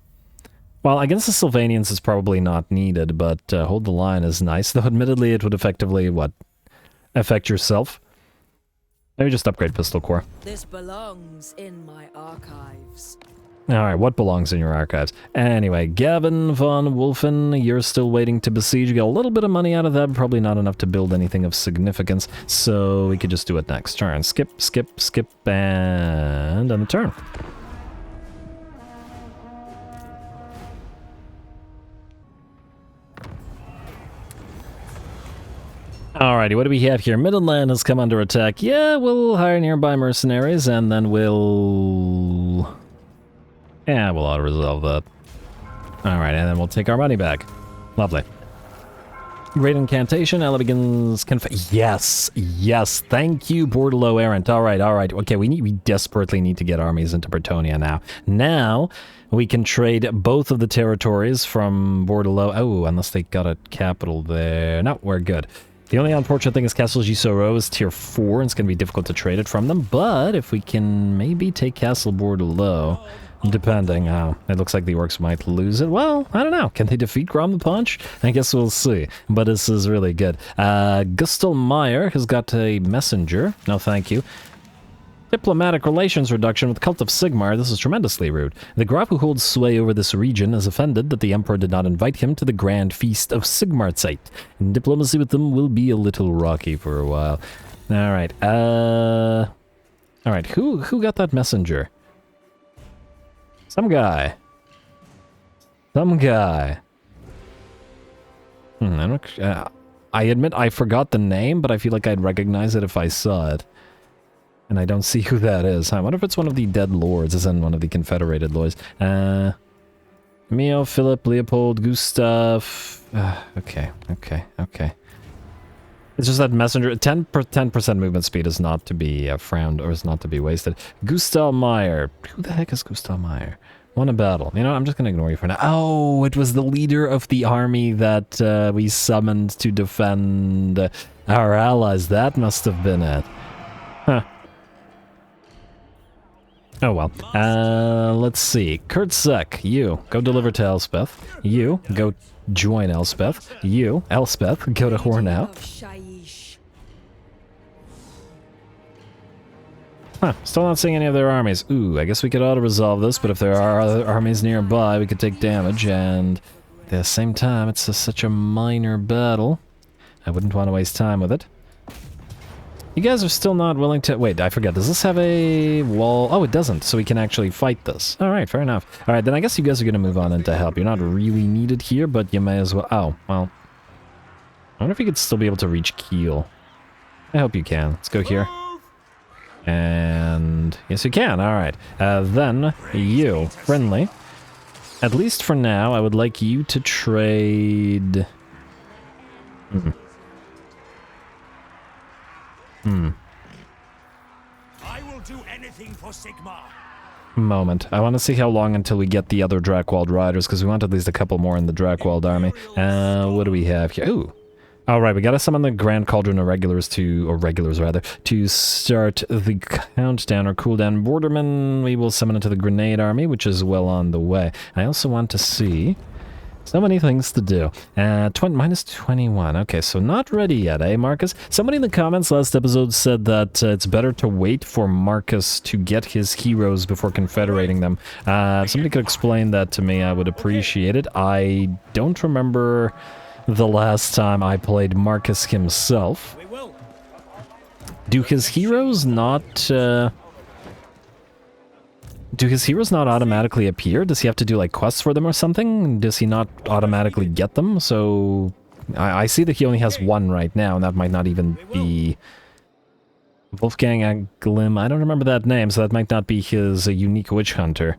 Speaker 1: Well, against the Sylvanians it's probably not needed, but Hold the Line is nice, though admittedly it would effectively, what, affect yourself? Maybe just upgrade Pistol Core.
Speaker 3: This belongs in my archives.
Speaker 1: Alright, what belongs in your archives? Anyway, Gavin von Wolfen, you're still waiting to besiege. You get a little bit of money out of that, but probably not enough to build anything of significance, so we could just do it next turn. Skip, skip, skip, and end the turn. Alrighty, what do we have here? Midland has come under attack. Yeah, we'll hire nearby mercenaries, and then we'll... Yeah, we'll auto-resolve that. Alright, and then we'll take our money back. Lovely. Great incantation, Ella begins... Yes, yes, thank you, Bordello Errant. Alright. Okay, we desperately need to get armies into Bretonia now. Now, we can trade both of the territories from Bordello... Oh, unless they got a capital there. No, we're good. The only unfortunate thing is Castle Gisoro is tier 4, and it's going to be difficult to trade it from them, but if we can maybe take Castle Bordello, depending, it looks like the orcs might lose it. Well, I don't know. Can they defeat Grom the Punch? I guess we'll see, but this is really good. Gustel Meyer has got a messenger. No, thank you. Diplomatic relations reduction with Cult of Sigmar. This is tremendously rude. The Graf who holds sway over this region is offended that the Emperor did not invite him to the grand feast of Sigmarzeit. And diplomacy with them will be a little rocky for a while. Alright, Alright, who got that messenger? Some guy. I admit I forgot the name, but I feel like I'd recognize it if I saw it. And I don't see who that is. I wonder if it's one of the dead lords, as in one of the confederated lords. Mio, Philip, Leopold, Gustav... Okay. It's just that messenger... 10% movement speed is not to be frowned, or is not to be wasted. Gustav Meyer. Who the heck is Gustav Meyer? Won a battle. You know, I'm just going to ignore you for now. Oh, it was the leader of the army that we summoned to defend our allies. That must have been it. Huh. Oh well. Let's see. Kurtzek, you go deliver to Elspeth. You go join Elspeth. You, Elspeth, go to Hornau. Huh, still not seeing any of their armies. Ooh, I guess we could auto-resolve this, but if there are other armies nearby, we could take damage, and at the same time, it's such a minor battle. I wouldn't want to waste time with it. You guys are still not willing to... Wait, I forgot. Does this have a wall? Oh, it doesn't, so we can actually fight this. Alright, fair enough. Alright, then I guess you guys are going to move on into help. You're not really needed here, but you may as well... Oh, well. I wonder if you could still be able to reach Kiel. I hope you can. Let's go here. And... Yes, you can. Alright. Then, you. Friendly. At least for now, I would like you to trade...
Speaker 2: I will do anything for Sigmar.
Speaker 1: Moment. I want to see how long until we get the other Drakewald riders, because we want at least a couple more in the Drakewald army. What do we have here? Ooh. Alright, we gotta summon the Grand Cauldron Irregulars to, or regulars rather, to start the countdown or cooldown. Bordermen, we will summon into the Grenade army, which is well on the way. I also want to see... So many things to do. Minus 21. Okay, so not ready yet, eh, Marcus? Somebody in the comments last episode said that it's better to wait for Marcus to get his heroes before confederating them. If somebody could explain that to me, I would appreciate it. I don't remember the last time I played Marcus himself. Do his heroes not... do his heroes not automatically appear? Does he have to do like quests for them or something? Does he not automatically get them? So I see that he only has one right now, and that might not even be Wolfgang Aglim. I don't remember that name, so that might not be his unique witch hunter.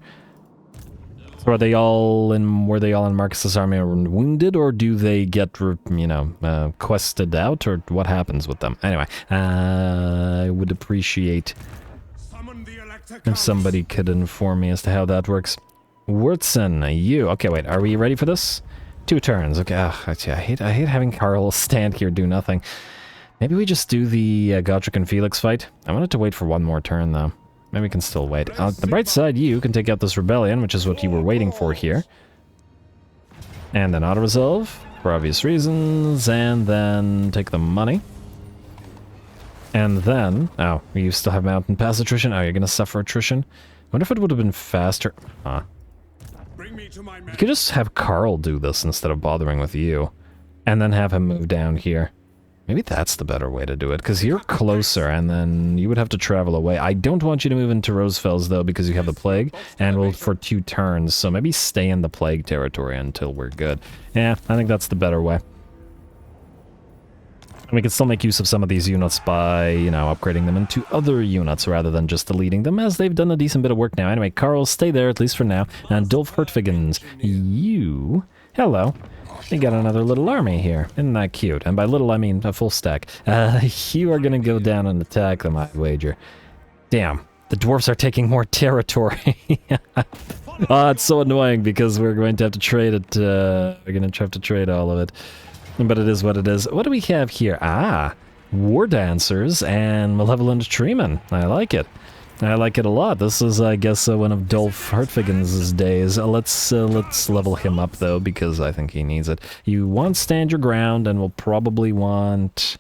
Speaker 1: So are they all in? Were they all in Marcus's army and wounded, or do they get, you know, quested out, or what happens with them? Anyway, I would appreciate if somebody could inform me as to how that works. Wurtzen, you. Okay, wait, are we ready for this? 2 turns. Okay, I hate having Karl stand here, do nothing. Maybe we just do the Godric and Felix fight. I wanted to wait for 1 more turn, though. Maybe we can still wait. On the bright side, you can take out this rebellion, which is what you were waiting for here. And then auto-resolve, for obvious reasons, and then take the money. And then... oh, you still have mountain pass attrition? Oh, you're gonna suffer attrition? I wonder if it would have been faster... huh. You could just have Karl do this instead of bothering with you. And then have him move down here. Maybe that's the better way to do it, because you're closer, and then you would have to travel away. I don't want you to move into Rosefels, though, because you have the Plague, and we'll for 2 turns, so maybe stay in the Plague territory until we're good. Yeah, I think that's the better way. And we can still make use of some of these units by, you know, upgrading them into other units rather than just deleting them, as they've done a decent bit of work now. Anyway, Karl, stay there, at least for now. And Dolph Hertvigens, you... hello. You got another little army here. Isn't that cute? And by little, I mean a full stack. You are gonna go down and attack them, I wager. Damn, the dwarves are taking more territory. Oh, it's so annoying because we're going to have to trade it. We're gonna have to trade all of it. But it is what it is. What do we have here? Ah, War Dancers and Malevolent Treemen. I like it. I like it a lot. This is, I guess, one of Dolph Hertvigens' days. Let's level him up, though, because I think he needs it. You want stand your ground, and we'll probably want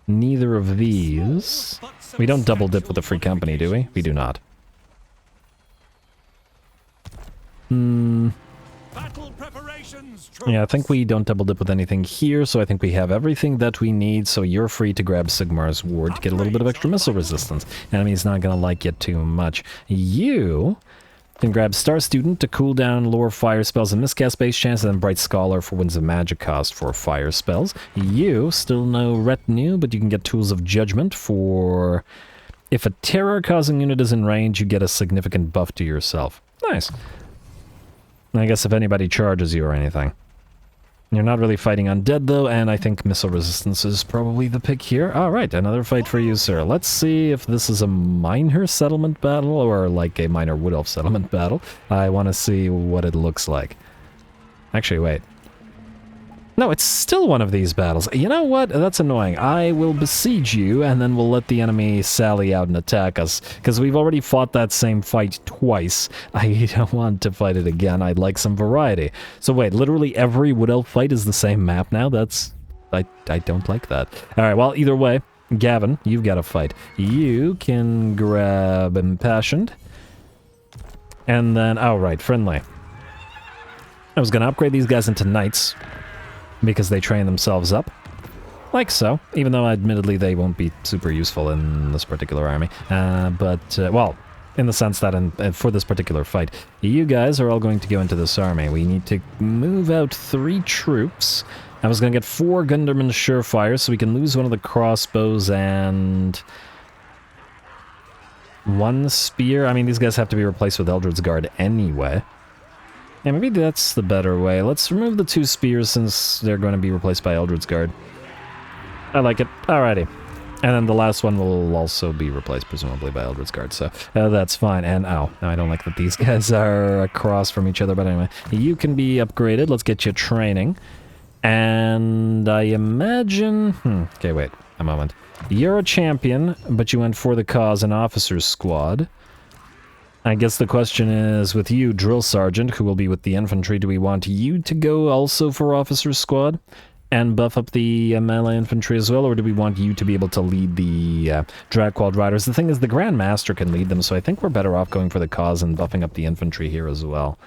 Speaker 1: neither of these. We don't double dip with the free company, do we? We do not. Yeah, I think we don't double dip with anything here, so I think we have everything that we need, so you're free to grab Sigmar's Ward to get a little bit of extra missile resistance. Enemy's not gonna like you too much. You can grab Star Student to cool down lower fire spells and miscast base chance, and then Bright Scholar for Winds of Magic cost for fire spells. You, still no Retinue, but you can get Tools of Judgment for... if a terror-causing unit is in range, you get a significant buff to yourself. Nice. I guess if anybody charges you or anything. You're not really fighting undead, though, and I think missile resistance is probably the pick here. Alright, another fight for you, sir. Let's see if this is a minor settlement battle, or like a minor Wood Elf settlement battle. I want to see what it looks like. Actually, wait. No, it's still one of these battles. You know what? That's annoying. I will besiege you, and then we'll let the enemy sally out and attack us. Because we've already fought that same fight twice. I don't want to fight it again. I'd like some variety. So wait, literally every Wood Elf fight is the same map now? That's... I don't like that. Alright, well, either way, Gavin, you've got to fight. You can grab Impassioned. And then... oh, right, Friendly. I was going to upgrade these guys into Knights, because they train themselves up, like so, even though admittedly they won't be super useful in this particular army, well, in the sense that for this particular fight, you guys are all going to go into this army. We need to move out 3 troops. I was going to get 4 Gunderman Surefire, so we can lose one of the crossbows and 1 spear. I mean, these guys have to be replaced with Eldred's Guard anyway. Yeah, maybe that's the better way. Let's remove the 2 spears since they're going to be replaced by Eldred's Guard. I like it. Alrighty. And then the last one will also be replaced, presumably, by Eldred's Guard, so that's fine. And, oh, I don't like that these guys are across from each other, but anyway. You can be upgraded. Let's get you training. And I imagine... okay, wait a moment. You're a champion, but you went for the cause and officer's squad. I guess the question is, with you, Drill Sergeant, who will be with the infantry, do we want you to go also for officer's squad and buff up the melee infantry as well, or do we want you to be able to lead the Dragquad Riders? The thing is, the Grand Master can lead them, so I think we're better off going for the cause and buffing up the infantry here as well.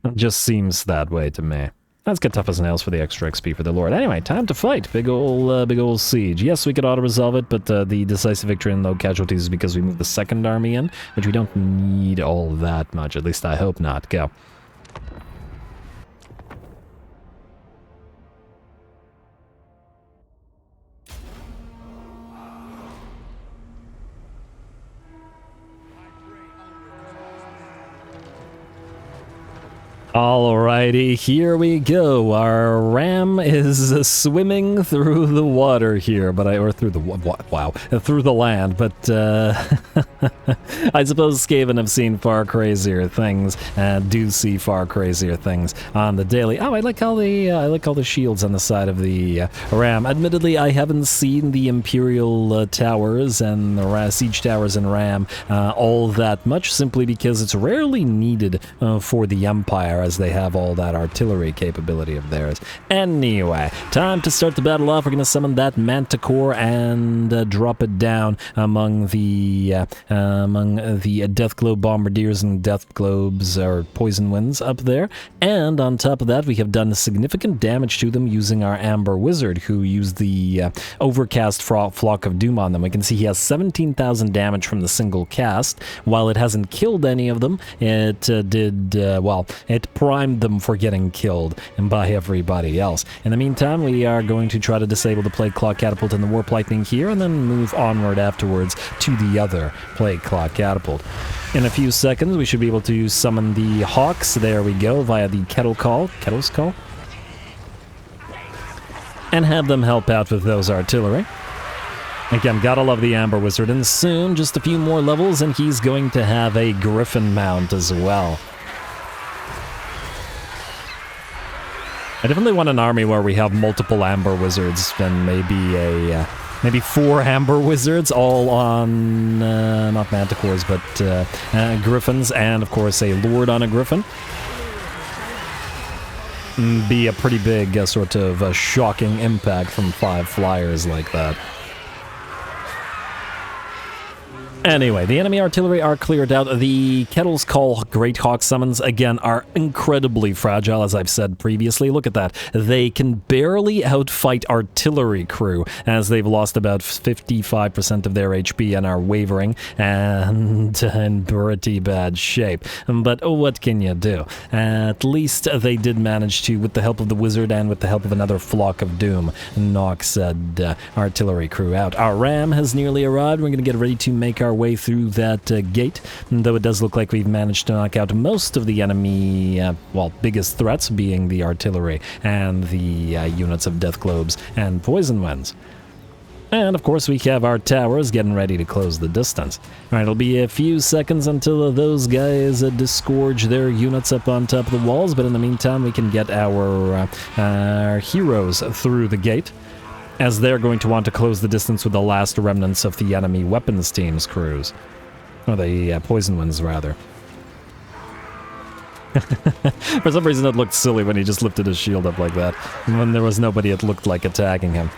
Speaker 1: It just seems that way to me. Let's get tough as nails for the extra XP for the Lord. Anyway, time to fight. Big ol' siege. Yes, we could auto-resolve it, but the decisive victory and low casualties is because we moved the second army in, which we don't need all that much. At least I hope not. Go. Alrighty, here we go. Our ram is swimming through the water here, or through the through the land. But I suppose Skaven have seen far crazier things, and do see far crazier things on the daily. Oh, I like all the shields on the side of the ram. Admittedly, I haven't seen the Imperial towers and the siege towers in Ram all that much, simply because it's rarely needed for the Empire, as they have all that artillery capability of theirs. Anyway, time to start the battle off. We're going to summon that Manticore and drop it down among the Death Globe Bombardiers and Death Globes, or Poison Winds, up there. And on top of that, we have done significant damage to them using our Amber Wizard, who used the Overcast Flock of Doom on them. We can see he has 17,000 damage from the single cast. While it hasn't killed any of them, it it primed them for getting killed and by everybody else. In the meantime, we are going to try to disable the Plague Claw Catapult and the Warp Lightning here, and then move onward afterwards to the other Plague Claw Catapult. In a few seconds, we should be able to summon the Hawks. There we go, via the Kettle's Call, and have them help out with those artillery. Again, gotta love the Amber Wizard, and soon, just a few more levels, and he's going to have a Griffin mount as well. I definitely want an army where we have multiple Amber Wizards, and maybe 4 Amber Wizards, all on, not Manticores, but Griffins, and of course a Lord on a Griffin. Be a pretty big sort of shocking impact from 5 flyers like that. Anyway, the enemy artillery are cleared out. The Kettle's Call Great Hawk summons, again, are incredibly fragile, as I've said previously. Look at that. They can barely outfight artillery crew, as they've lost about 55% of their HP and are wavering and in pretty bad shape. But what can you do? At least they did manage to, with the help of the wizard and with the help of another Flock of Doom, knock said artillery crew out. Our ram has nearly arrived. We're going to get ready to make our way through that gate, though it does look like we've managed to knock out most of the enemy, biggest threats being the artillery and the units of Death Globes and Poison Winds. And of course we have our towers getting ready to close the distance. Alright, it'll be a few seconds until those guys disgorge their units up on top of the walls, but in the meantime we can get our heroes through the gate, as they're going to want to close the distance with the last remnants of the enemy weapons team's crews. Or the Poison Winds, rather. For some reason it looked silly when he just lifted his shield up like that. When there was nobody, it looked like attacking him.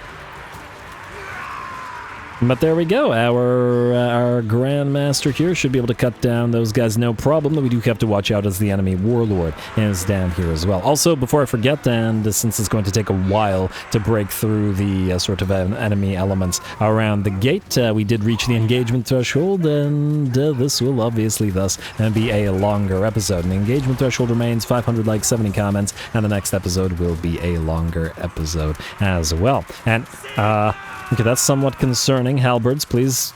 Speaker 1: But there we go, our Grandmaster here should be able to cut down those guys no problem, though we do have to watch out as the enemy Warlord is down here as well. Also, before I forget, and since it's going to take a while to break through the sort of enemy elements around the gate, we did reach the engagement threshold, and this will obviously thus be a longer episode. And the engagement threshold remains 500 likes, 70 comments, and the next episode will be a longer episode as well. And, okay, that's somewhat concerning. Halberds, please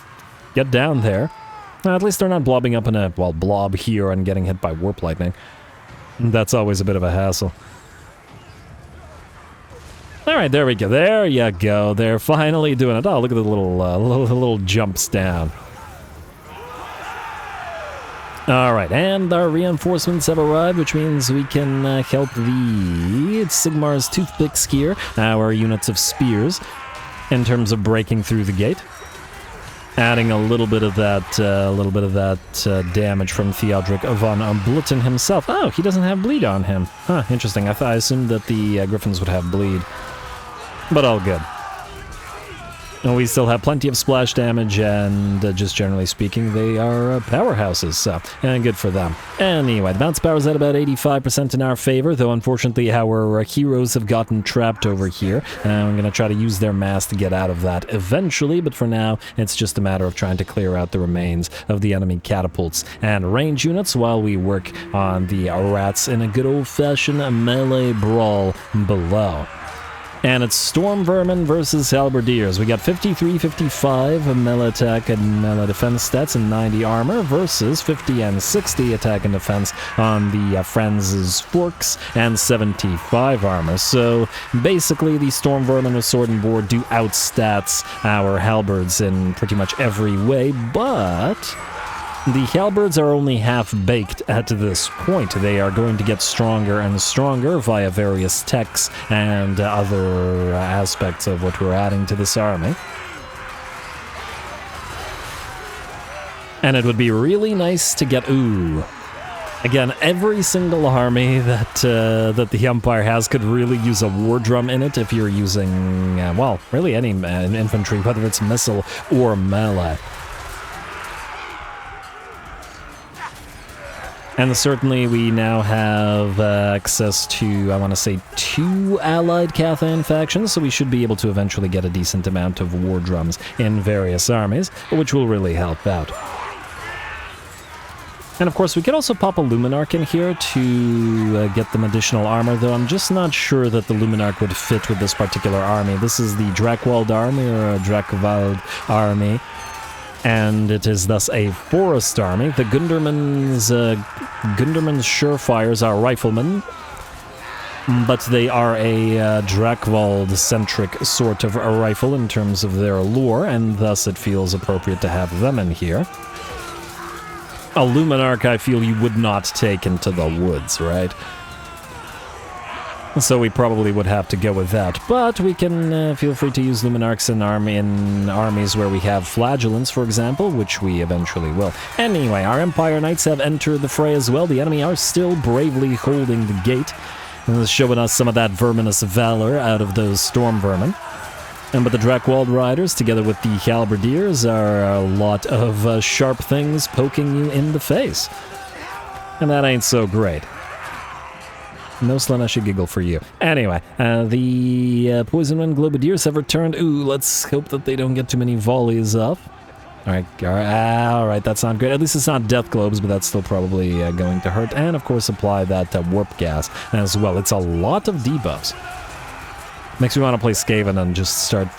Speaker 1: get down there. At least they're not blobbing up in a, blob here and getting hit by Warp Lightning. That's always a bit of a hassle. Alright, there we go. There you go. They're finally doing it. Oh, look at the little jumps down. Alright, and our reinforcements have arrived, which means we can help Sigmar's Toothpick Skier, our units of spears, in terms of breaking through the gate, adding a little bit of that damage from Theodric von Blitten himself. Oh, he doesn't have bleed on him. Huh, interesting. I assumed that the Griffins would have bleed, but all good. And we still have plenty of splash damage, and just generally speaking, they are powerhouses, so good for them. Anyway, the bounce power is at about 85% in our favor, though unfortunately our heroes have gotten trapped over here. I'm going to try to use their mass to get out of that eventually, but for now, it's just a matter of trying to clear out the remains of the enemy catapults and range units while we work on the rats in a good old-fashioned melee brawl below. And it's Storm Vermin versus Halberdiers. We got 53-55 melee attack and melee defense stats and 90 armor versus 50 and 60 attack and defense on the Franz's Forks and 75 armor. So basically the Storm Vermin with Sword and Board do outstats our Halberds in pretty much every way, but the Halberds are only half-baked at this point. They are going to get stronger and stronger via various techs and other aspects of what we're adding to this army. And it would be really nice to get... Again, every single army that the Empire has could really use a war drum in it if you're using, well, really any infantry, whether it's missile or melee. And certainly we now have access to, I want to say, 2 allied Cathan factions, so we should be able to eventually get a decent amount of war drums in various armies, which will really help out. And of course, we could also pop a Luminarch in here to get them additional armor, though I'm just not sure that the Luminarch would fit with this particular army. This is the Drakewald army, or a Drakewald army, and it is thus a forest army. The Gunderman's Surefires are riflemen, but they are a Drakewald-centric sort of a rifle in terms of their lore, and thus it feels appropriate to have them in here. A Luminarch, I feel you would not take into the woods, right? So we probably would have to go with that, but we can feel free to use Luminarchs in armies where we have Flagellants, for example, which we eventually will. Anyway, our Empire Knights have entered the fray as well. The enemy are still bravely holding the gate, showing us some of that verminous valor out of those Storm Vermin. But the Drakewald Riders, together with the Halberdiers, are a lot of sharp things poking you in the face. And that ain't so great. No Slanesh giggle for you. Anyway, the Poison Wind Globadiers have returned. Let's hope that they don't get too many volleys up. Alright, that's not great. At least it's not Death Globes, but that's still probably going to hurt. And of course apply that Warp Gas as well. It's a lot of debuffs. Makes me want to play Skaven and just start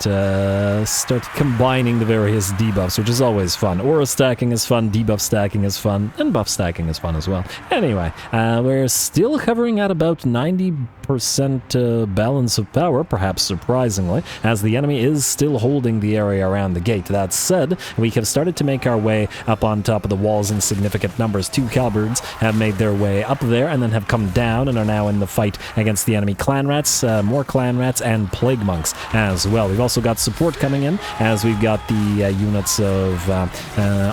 Speaker 1: combining the various debuffs, which is always fun. Aura stacking is fun, debuff stacking is fun, and buff stacking is fun as well. Anyway, we're still hovering at about 90% balance of power, perhaps surprisingly, as the enemy is still holding the area around the gate. That said, we have started to make our way up on top of the walls in significant numbers. 2 Halberds have made their way up there and then have come down and are now in the fight against the enemy Clan Rats, more Clan Rats, and Plague Monks as well. We've also got support coming in, as we've got the units of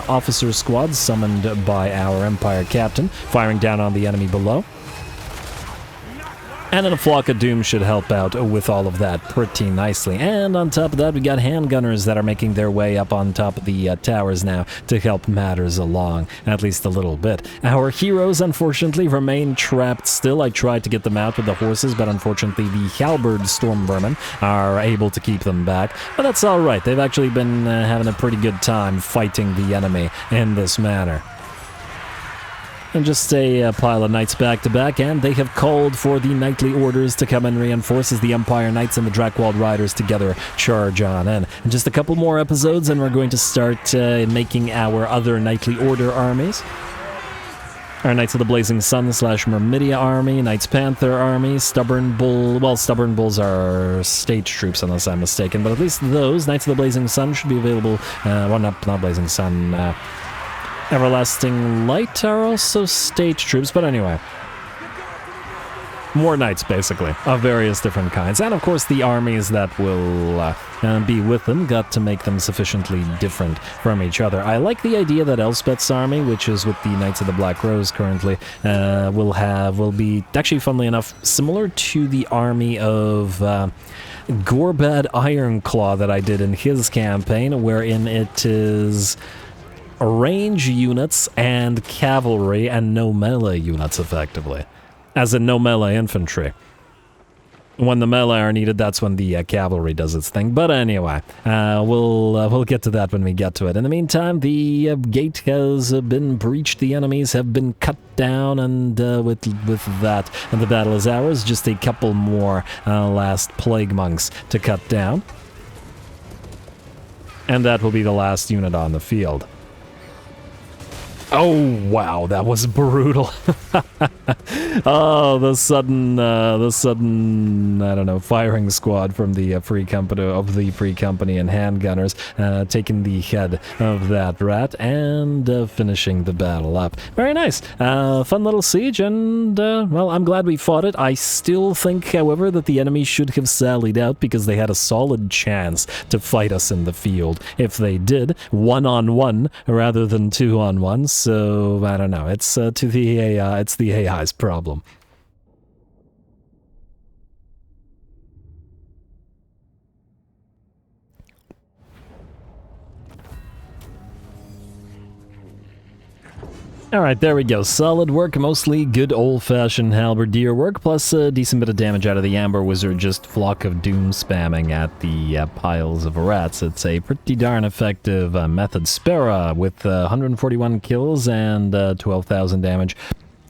Speaker 1: officer squads summoned by our Empire Captain, firing down on the enemy below. And then a Flock of Doom should help out with all of that pretty nicely. And on top of that, we got handgunners that are making their way up on top of the towers now to help matters along, at least a little bit. Our heroes, unfortunately, remain trapped still. I tried to get them out with the horses, but unfortunately the Halberd Storm Vermin are able to keep them back. But that's alright. They've actually been having a pretty good time fighting the enemy in this manner. And just a pile of knights back to back, and they have called for the knightly orders to come and reinforce as the Empire Knights and the Drakewald Riders together charge on in. And just a couple more episodes and we're going to start making our other knightly order armies. Our Knights of the Blazing Sun / Myrmidia army, Knights Panther army, Stubborn Bull... Well, Stubborn Bulls are stage troops unless I'm mistaken, but at least those Knights of the Blazing Sun should be available... well, not Blazing Sun... Everlasting Light are also stage troops, but anyway. More knights, basically, of various different kinds. And, of course, the armies that will be with them got to make them sufficiently different from each other. I like the idea that Elspeth's army, which is with the Knights of the Black Rose currently, will be, actually, funnily enough, similar to the army of Gorbad Ironclaw that I did in his campaign, wherein it is range units and cavalry and no melee units, effectively. As in no melee infantry. When the melee are needed, that's when the cavalry does its thing. But anyway, we'll get to that when we get to it. In the meantime, the gate has been breached. The enemies have been cut down, and with that, and the battle is ours. Just a couple more last plague monks to cut down, and that will be the last unit on the field. Oh, wow, that was brutal. Oh, the sudden, I don't know, firing squad from the Free Company, and handgunners, taking the head of that rat and finishing the battle up. Very nice. Fun little siege, and, well, I'm glad we fought it. I still think, however, that the enemy should have sallied out because they had a solid chance to fight us in the field. If they did, 1-on-1 rather than 2-on-1. So, I don't know, it's to the AI, it's the AI's problem. Alright, there we go. Solid work, mostly good old-fashioned halberdier work, plus a decent bit of damage out of the Amber Wizard, just Flock of Doom spamming at the piles of rats. It's a pretty darn effective method. Spera with 141 kills and 12,000 damage.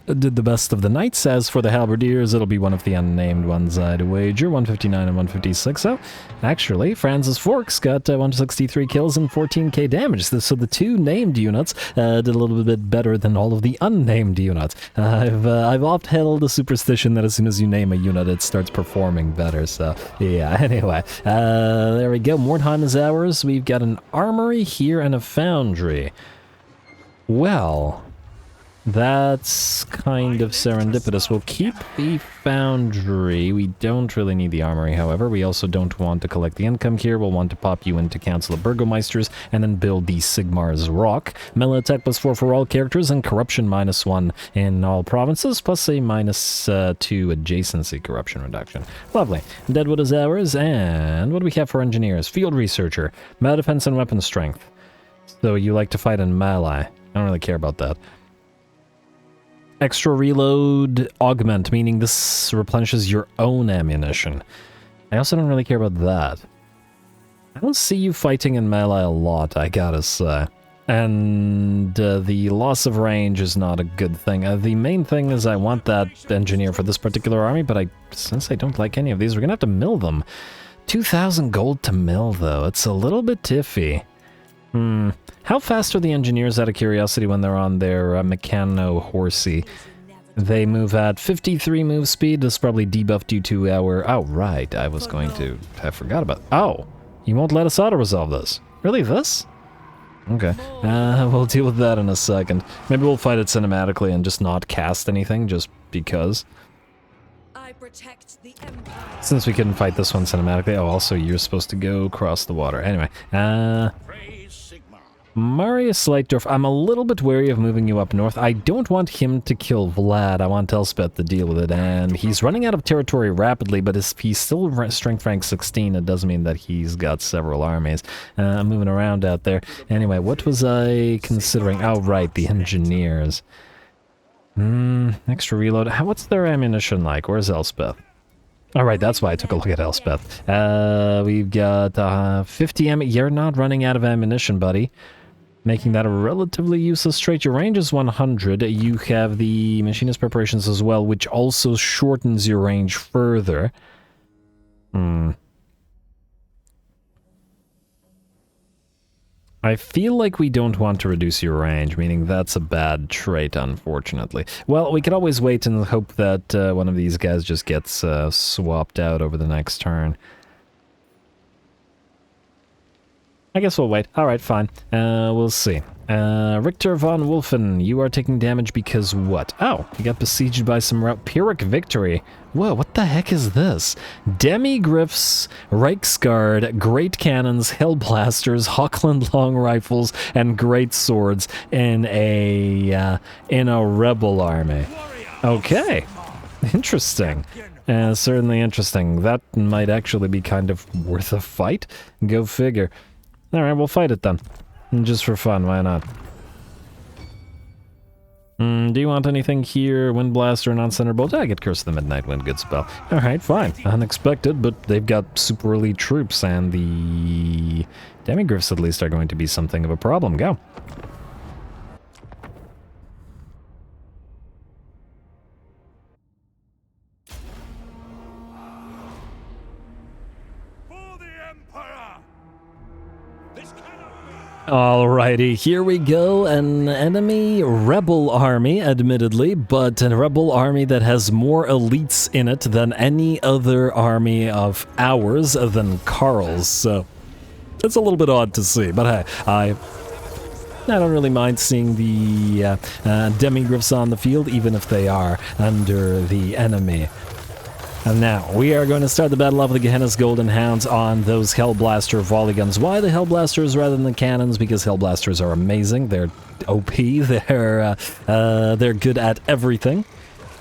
Speaker 1: Did the best of the knights. As for the halberdiers, it'll be one of the unnamed ones, I'd wager. 159 and 156. So, actually, Franz's Forks got 163 kills and 14k damage. So the two named units did a little bit better than all of the unnamed units. I've oft held the superstition that as soon as you name a unit, it starts performing better. So, yeah, anyway. There we go. Mordheim is ours. We've got an armory here and a foundry. Well, that's kind of serendipitous. We'll keep the foundry. We don't really need the armory, however. We also don't want to collect the income here. We'll want to pop you into Council of Burgomeisters and then build the Sigmar's Rock. Melee attack +4 for all characters and corruption -1 in all provinces, plus a -2 adjacency corruption reduction. Lovely. Deadwood is ours, and what do we have for engineers? Field researcher, melee defense and weapon strength. So you like to fight in melee. I don't really care about that. Extra reload augment, meaning this replenishes your own ammunition. I also don't really care about that. I don't see you fighting in melee a lot, I gotta say. And the loss of range is not a good thing. The main thing is I want that engineer for this particular army, but since I don't like any of these, we're gonna have to mill them. 2,000 gold to mill, though. It's a little bit iffy. How fast are the engineers, out of curiosity, when they're on their Meccano Horsey? They move at 53 move speed. This is probably debuffed due to our... Oh, right. I forgot about... Oh! You won't let us auto-resolve this. Really, this? Okay. We'll deal with that in a second. Maybe we'll fight it cinematically and just not cast anything, just because.
Speaker 3: I protect the Empire.
Speaker 1: Since we couldn't fight this one cinematically. Oh, also, you're supposed to go across the water. Anyway, Marius Leitdorf, I'm a little bit wary of moving you up north. I don't want him to kill Vlad. I want Elspeth to deal with it, and he's running out of territory rapidly, but he's still strength rank 16. It does mean that he's got several armies moving around out there. Anyway, what was I considering? Oh, right, the engineers. Extra reload. What's their ammunition like? Where's Elspeth? Alright, that's why I took a look at Elspeth. We've got 50 ammo. You're not running out of ammunition, buddy. Making that a relatively useless trait. Your range is 100. You have the machinist preparations as well, which also shortens your range further. I feel like we don't want to reduce your range, meaning that's a bad trait, unfortunately. Well, we could always wait and hope that one of these guys just gets swapped out over the next turn. I guess we'll wait. Alright, fine. We'll see. Richter von Wolfen, you are taking damage because what? Oh, you got besieged by some Pyrrhic victory. Whoa, what the heck is this? Demi-Griffs, Reichsguard, Great Cannons, Hellblasters, Hochland Long Rifles, and Great Swords in a rebel army. Okay, interesting. Certainly interesting. That might actually be kind of worth a fight. Go figure. Alright, we'll fight it then. Just for fun, why not? Do you want anything here? Wind Blaster, non-center bolt? I get Curse of the Midnight Wind, good spell. Alright, fine. Unexpected, but they've got super elite troops, and the Demigriffs at least are going to be something of a problem. Go. Alrighty, here we go. An enemy rebel army, admittedly, but a rebel army that has more elites in it than any other army of ours than Karl's, so it's a little bit odd to see, but hey, I don't really mind seeing the Demigriffs on the field, even if they are under the enemy. And now, we are going to start the battle off with the Gehenna's Golden Hounds on those Hellblaster volley guns. Why the Hellblasters rather than the cannons? Because Hellblasters are amazing. They're OP. They're good at everything.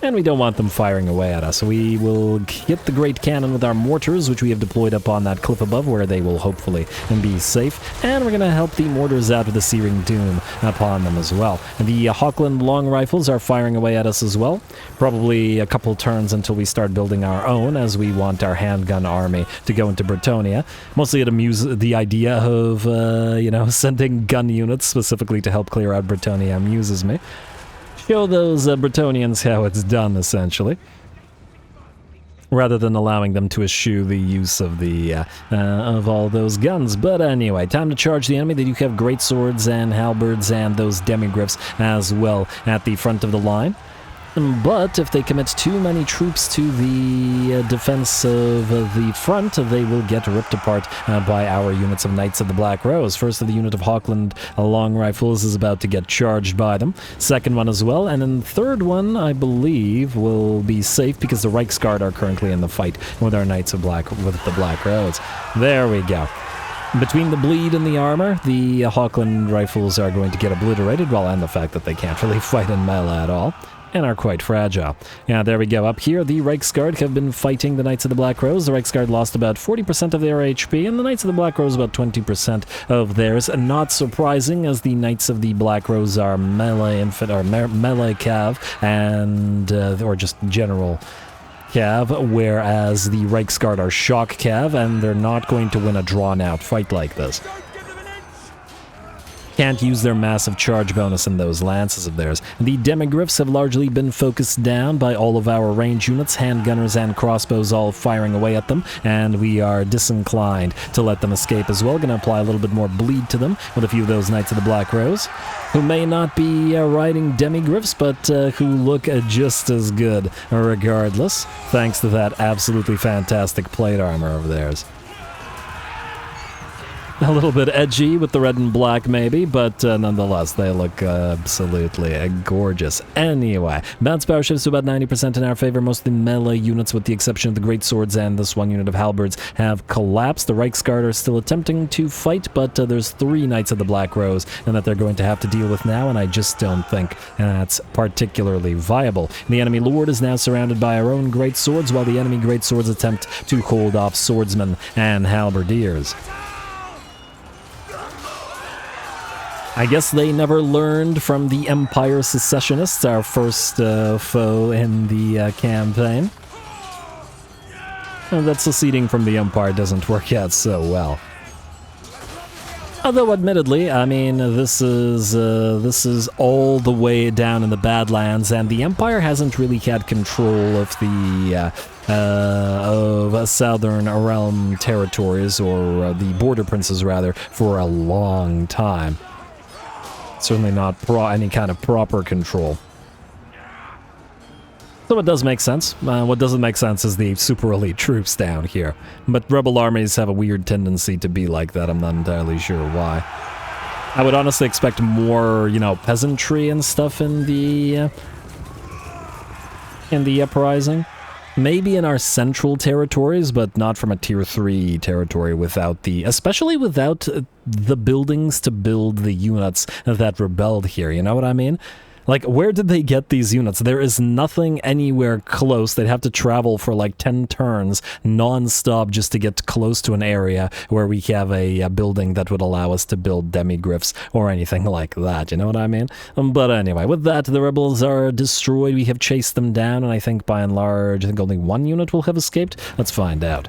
Speaker 1: And we don't want them firing away at us. We will hit the Great Cannon with our mortars, which we have deployed up on that cliff above, where they will hopefully be safe. And we're going to help the mortars out with the Searing Doom upon them as well. And the Hochland Long Rifles are firing away at us as well. Probably a couple turns until we start building our own, as we want our handgun army to go into Bretonia. Mostly it amuses the idea of, sending gun units specifically to help clear out Bretonia amuses me. Show those Bretonians how it's done, essentially, rather than allowing them to eschew the use of the of all those guns. But anyway, time to charge the enemy. They do have great swords and halberds and those demigriffs as well at the front of the line. But if they commit too many troops to the defense of the front, they will get ripped apart by our units of Knights of the Black Rose. First of the unit of Hochland Long Rifles is about to get charged by them. Second one as well. And then the third one, I believe, will be safe because the Reichsguard are currently in the fight with our Knights of the Black Rose. There we go. Between the bleed and the armor, the Hochland Rifles are going to get obliterated, well, and the fact that they can't really fight in melee at all, and are quite fragile. Yeah, there we go. Up here, the Reichsguard have been fighting the Knights of the Black Rose. The Reichsguard lost about 40% of their HP, and the Knights of the Black Rose about 20% of theirs. Not surprising, as the Knights of the Black Rose are melee cav, and or just general cav, whereas the Reichsguard are shock cav, and they're not going to win a drawn-out fight like this. Can't use their massive charge bonus in those lances of theirs. The demigriffs have largely been focused down by all of our range units, handgunners and crossbows all firing away at them, and we are disinclined to let them escape as well. Gonna apply a little bit more bleed to them with a few of those Knights of the Black Rose, who may not be riding demigriffs, but who look just as good regardless, thanks to that absolutely fantastic plate armor of theirs. A little bit edgy with the red and black, maybe, but nonetheless, they look absolutely gorgeous. Anyway, bounce power shifts to about 90% in our favor. Most of the melee units, with the exception of the great swords and this one unit of halberds, have collapsed. The Reichsguard are still attempting to fight, but there's 3 Knights of the Black Rose, and that they're going to have to deal with now, and I just don't think that's particularly viable. The enemy lord is now surrounded by our own great swords, while the enemy great swords attempt to hold off swordsmen and halberdiers. I guess they never learned from the Empire Secessionists, our first foe in the campaign. That seceding from the Empire doesn't work out so well. Although, admittedly, I mean, this is all the way down in the Badlands, and the Empire hasn't really had control of the Southern Realm territories, or the Border Princes, rather, for a long time. Certainly not any kind of proper control. So it does make sense. What doesn't make sense is the super elite troops down here. But rebel armies have a weird tendency to be like that. I'm not entirely sure why. I would honestly expect more, you know, peasantry and stuff in the uprising. Maybe in our central territories, but not from a tier 3 territory without the... especially without the buildings to build the units that rebelled here, you know what I mean? Like, where did they get these units? There is nothing anywhere close. They'd have to travel for like 10 turns non-stop just to get close to an area where we have a building that would allow us to build demigryphs or anything like that, you know what I mean? But anyway, with that, the rebels are destroyed. We have chased them down, and I think by and large, I think only one unit will have escaped. Let's find out.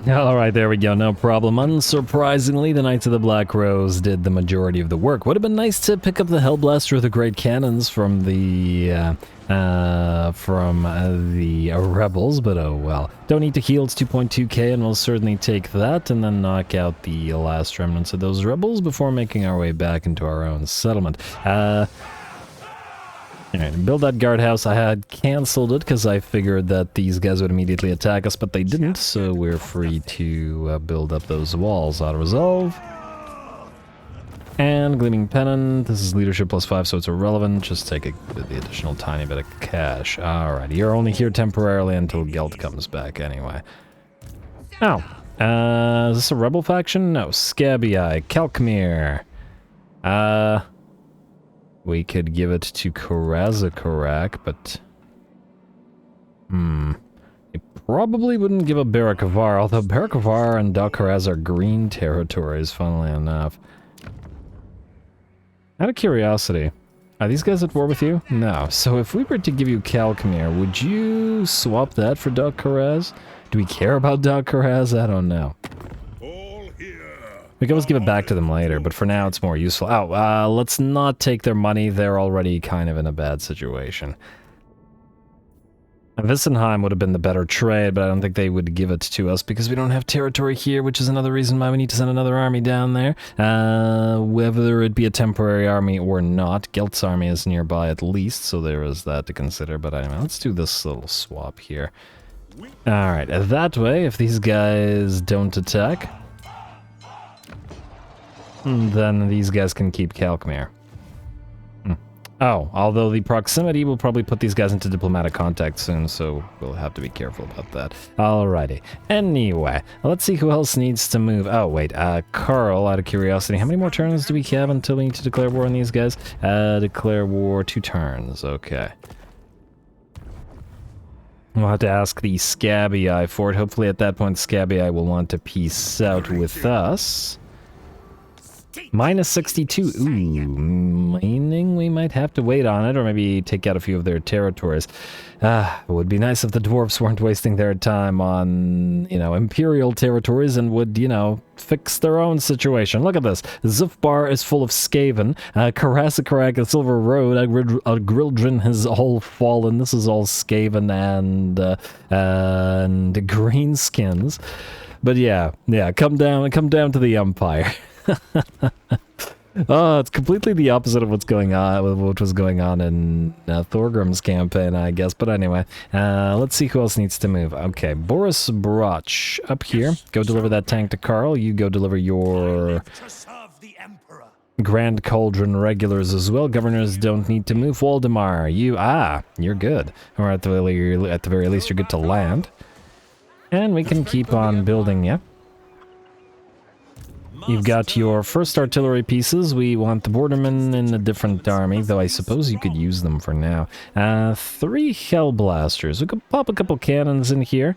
Speaker 1: Alright, there we go, no problem. Unsurprisingly, the Knights of the Black Rose did the majority of the work. Would have been nice to pick up the Hellblaster or the Great Cannons from the rebels, but oh well. Don't need to heal, it's 2.2k, and we'll certainly take that, and then knock out the last remnants of those rebels before making our way back into our own settlement. Alright, build that guardhouse. I had cancelled it because I figured that these guys would immediately attack us, but they didn't, so we're free to build up those walls. Auto-resolve. And Gleaming Pennant. This is leadership +5, so it's irrelevant. Just take the additional tiny bit of cash. Alright, you're only here temporarily until Gelt comes back anyway. Oh. Is this a rebel faction? No. Scabbii. Kalkmir. We could give it to Karazakarak, but... It probably wouldn't give a Barakavar, although Barakavar and Dakharaz are green territories, funnily enough. Out of curiosity, are these guys at war with you? No. So if we were to give you Kalkmir, would you swap that for Dakharaz? Do we care about Dakharaz? I don't know. We can always give it back to them later, but for now it's more useful. Oh, let's not take their money. They're already kind of in a bad situation. Vissenheim would have been the better trade, but I don't think they would give it to us because we don't have territory here, which is another reason why we need to send another army down there. Whether it be a temporary army or not, Gelt's army is nearby at least, so there is that to consider. But anyway, let's do this little swap here. Alright, that way, if these guys don't attack... then these guys can keep Kalkmir. Oh, although the proximity will probably put these guys into diplomatic contact soon, so we'll have to be careful about that. Alrighty. Anyway, let's see who else needs to move. Oh, wait, Karl, out of curiosity, how many more turns do we have until we need to declare war on these guys? Declare war 2 turns, okay. We'll have to ask the Scabbii for it. Hopefully at that point Scabbii will want to peace out with us. Minus 62. Ooh, meaning we might have to wait on it, or maybe take out a few of their territories. It would be nice if the dwarves weren't wasting their time on, you know, imperial territories and would, you know, fix their own situation. Look at this. Zufbar is full of Skaven. Karasakarak, the Silver Road, Grildrin has all fallen. This is all Skaven and greenskins. But yeah, come down to the Empire. Oh, it's completely the opposite of what was going on in Thorgrim's campaign, I guess. But anyway, let's see who else needs to move. Okay, Boris Broch up here. Go deliver that tank to Karl. You go deliver your Grand Cauldron regulars as well. Governors don't need to move. Waldemar, you're good. Or at the very least, you're good to land. And we can keep on building, yeah. You've got your first artillery pieces. We want the bordermen in a different army, though I suppose you could use them for now. 3 Hellblasters. We could pop a couple cannons in here.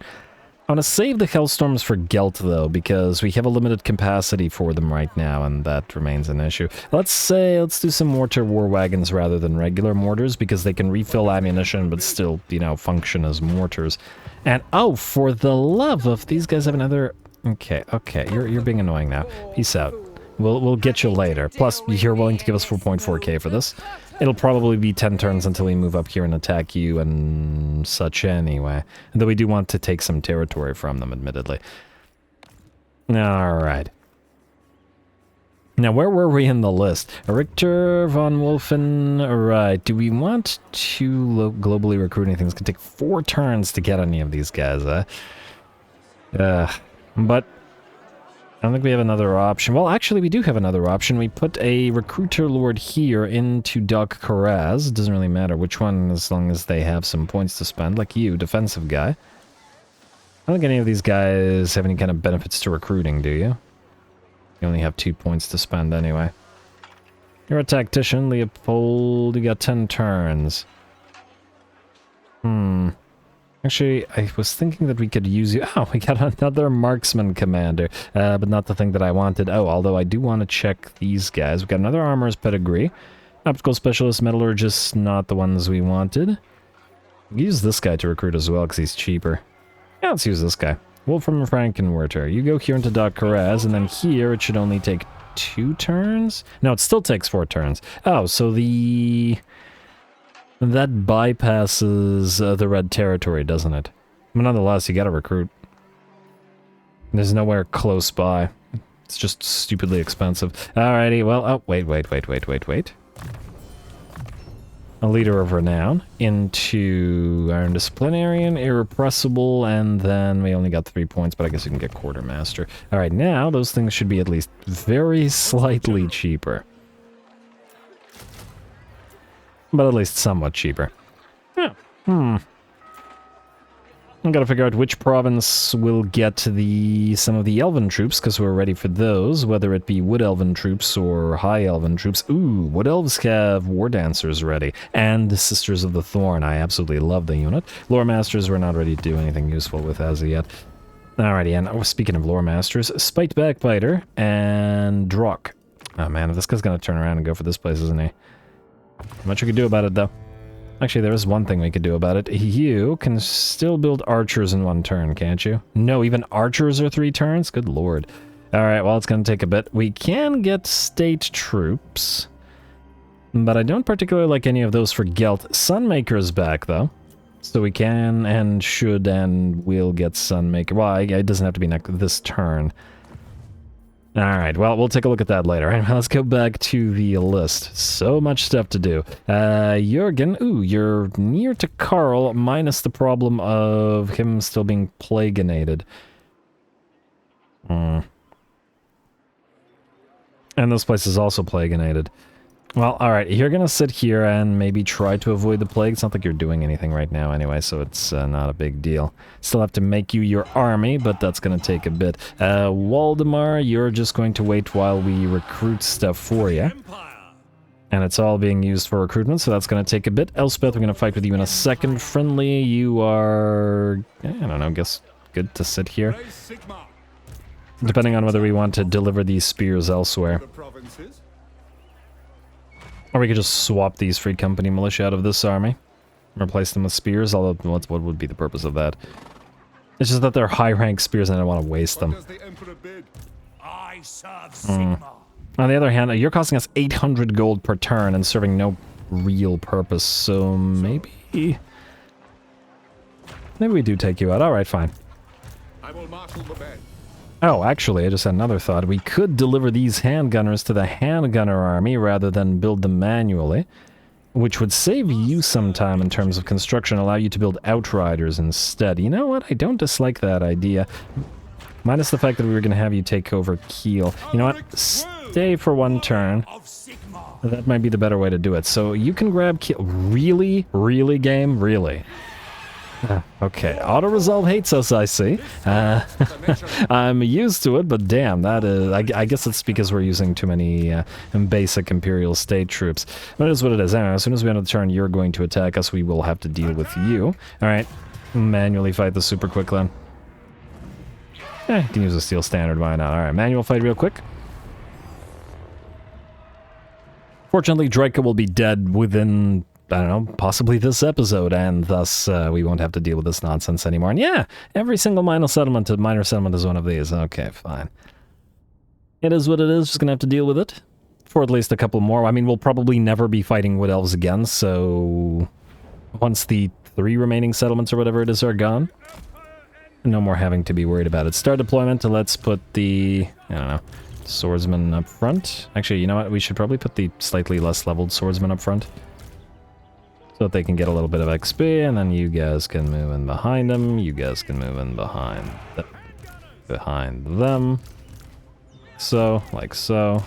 Speaker 1: I want to save the Hellstorms for Gelt, though, because we have a limited capacity for them right now, and that remains an issue. Let's do some mortar war wagons rather than regular mortars, because they can refill ammunition, but still, you know, function as mortars. And, oh, for the love of... These guys have another... Okay, you're being annoying now. Peace out. We'll get you later. Plus, you're willing to give us 4.4k for this. It'll probably be 10 turns until we move up here and attack you and such anyway. Though we do want to take some territory from them, admittedly. Alright. Now, where were we in the list? Richter, von Wolfen, right. Do we want to globally recruit anything? It's going to take 4 turns to get any of these guys, but I don't think we have another option. Well, actually, we do have another option. We put a recruiter lord here into Doc Karaz. It doesn't really matter which one, as long as they have some points to spend, like you, defensive guy. I don't think any of these guys have any kind of benefits to recruiting, do you? You only have 2 points to spend anyway. You're a tactician, Leopold. You got 10 turns. Actually, I was thinking that we could use you. Oh, we got another marksman commander, but not the thing that I wanted. Oh, although I do want to check these guys. We got another armorer's pedigree. Optical specialist, metallurgist, not the ones we wanted. We use this guy to recruit as well because he's cheaper. Yeah, let's use this guy. Wolfram Frankenwerter. You go here into Doc Karaz, and then here it should only take 2 turns? No, it still takes 4 turns. Oh, so that bypasses the red territory, doesn't it? But nonetheless, you gotta recruit. There's nowhere close by. It's just stupidly expensive. Alrighty, well, oh, wait. A leader of renown into Iron Disciplinarian, Irrepressible, and then we only got 3 points, but I guess we can get Quartermaster. Alright, now those things should be at least very slightly cheaper. But at least somewhat cheaper. Yeah. I've got to figure out which province will get some of the Elven troops, because we're ready for those, whether it be Wood Elven troops or High Elven troops. Ooh, Wood Elves have War Dancers ready, and Sisters of the Thorn. I absolutely love the unit. Lore Masters we're not ready to do anything useful with as of yet. Alrighty, and speaking of Lore Masters, Spite Backbiter and Drock. Oh man, this guy's gonna turn around and go for this place, isn't he? Not much we could do about it, though. Actually, there is one thing we could do about it. You can still build archers in 1 turn, can't you? No, even archers are 3 turns? Good lord. Alright, well, it's going to take a bit. We can get state troops, but I don't particularly like any of those for Gelt. Sunmaker's back, though. So we can and should and will get Sunmaker. Well, it doesn't have to be this turn. Alright, well, we'll take a look at that later. Right, let's go back to the list. So much stuff to do. Jürgen, ooh, you're near to Karl, minus the problem of him still being plagueinated. And this place is also plagueinated. Well, alright, you're gonna sit here and maybe try to avoid the plague. It's not like you're doing anything right now anyway, so it's not a big deal. Still have to make you your army, but that's gonna take a bit. Waldemar, you're just going to wait while we recruit stuff for you. And it's all being used for recruitment, so that's gonna take a bit. Elspeth, we're gonna fight with you in a second. Friendly, you are... I don't know, guess good to sit here. Depending on whether we want to deliver these spears elsewhere. Or we could just swap these Free Company militia out of this army. Replace them with spears, although what would be the purpose of that? It's just that they're high-rank spears and I don't want to waste them.
Speaker 2: I serve Sigmar.
Speaker 1: On the other hand, you're costing us 800 gold per turn and serving no real purpose, so maybe we do take you out. Alright, fine.
Speaker 4: I will marshal the band.
Speaker 1: Oh, actually, I just had another thought. We could deliver these handgunners to the handgunner army rather than build them manually, which would save you some time in terms of construction, allow you to build outriders instead. You know what? I don't dislike that idea. Minus the fact that we were going to have you take over Kiel. You know what? Stay for 1 turn. That might be the better way to do it. So you can grab Kiel. Really? Really, game? Really? Okay, auto-resolve hates us, I see. I'm used to it, but damn, that is... I guess it's because we're using too many basic Imperial State troops. But it is what it is. Anyway, as soon as we end the turn, you're going to attack us. We will have to deal with you. Alright, manually fight this super quick then. You can use a Steel Standard, why not? Alright, manual fight real quick. Fortunately, Draco will be dead within... I don't know, possibly this episode, and thus we won't have to deal with this nonsense anymore. And yeah, every single minor settlement is one of these. Okay, fine. It is what it is, just gonna have to deal with it. For at least a couple more. I mean, we'll probably never be fighting Wood Elves again, so... once the 3 remaining settlements or whatever it is are gone. No more having to be worried about it. Start deployment. Let's put the, I don't know, swordsman up front. Actually, you know what? We should probably put the slightly less leveled swordsman up front. So that they can get a little bit of XP, and then you guys can move in behind them. You guys can move in behind them. So, like so,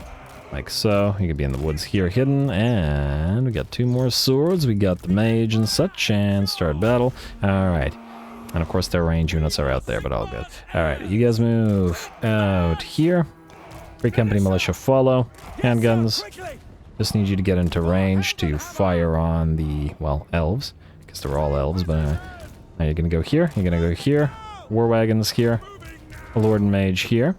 Speaker 1: like so. You can be in the woods here hidden, and we got 2 more swords. We got the mage and such, and start battle. Alright. And of course their range units are out there, but all good. Alright, you guys move out here. Free company militia follow. Handguns. Just need you to get into range to fire on the, well, elves. Because they're all elves, but anyway. Now you're gonna go here, you're gonna go here. War wagons here. Lord and mage here.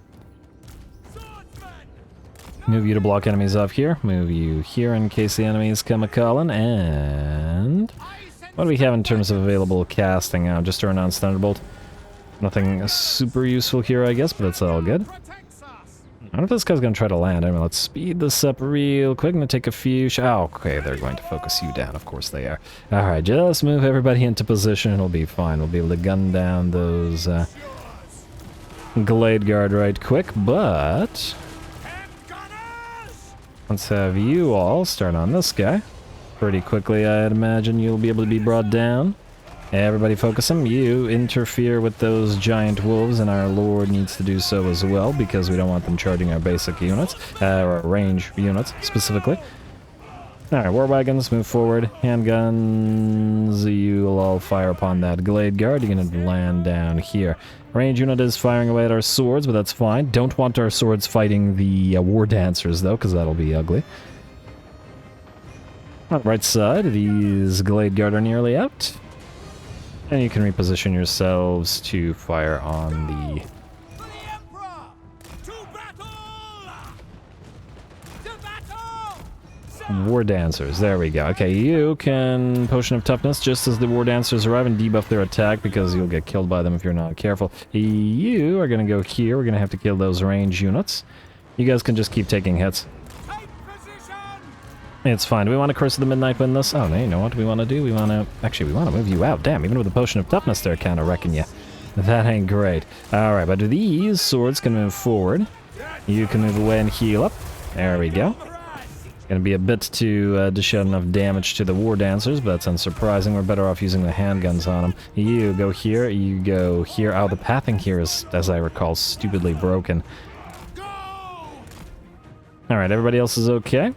Speaker 1: Move you to block enemies off here. Move you here in case the enemies come a-calling. And what do we have in terms of available casting now? Just a Renowned Thunderbolt. Nothing super useful here, I guess, but it's all good. I don't know if this guy's gonna try to land. I mean, let's speed this up real quick. I'm gonna take a few oh, okay, they're going to focus you down. Of course they are. Alright, just move everybody into position. It'll be fine. We'll be able to gun down those Glade Guard right quick, but let's have you all start on this guy. Pretty quickly, I'd imagine you'll be able to be brought down. Everybody focus him. You interfere with those giant wolves, and our lord needs to do so as well, because we don't want them charging our basic units, or range units, specifically. Alright, war wagons, move forward. Handguns, you'll all fire upon that Glade Guard. You're gonna land down here. Range unit is firing away at our swords, but that's fine. Don't want our swords fighting the war dancers, though, because that'll be ugly. On the right side, these Glade Guard are nearly out. And you can reposition yourselves to fire on the War Dancers. There we go. Okay, you can Potion of Toughness just as the War Dancers arrive and debuff their attack, because you'll get killed by them if you're not careful. You are going to go here. We're going to have to kill those range units. You guys can just keep taking hits. It's fine. Do we want to Curse of the Midnight Wind this? Oh, no, you know what we want to do? We want to... Actually, we want to move you out. Damn, even with the Potion of Toughness, they're kind of wrecking you. That ain't great. Alright, but these swords can move forward. You can move away and heal up. There we go. Gonna be a bit to dish out enough damage to the War Dancers, but that's unsurprising. We're better off using the handguns on them. You go here, you go here. Oh, the pathing here is, as I recall, stupidly broken. Alright, everybody else is okay?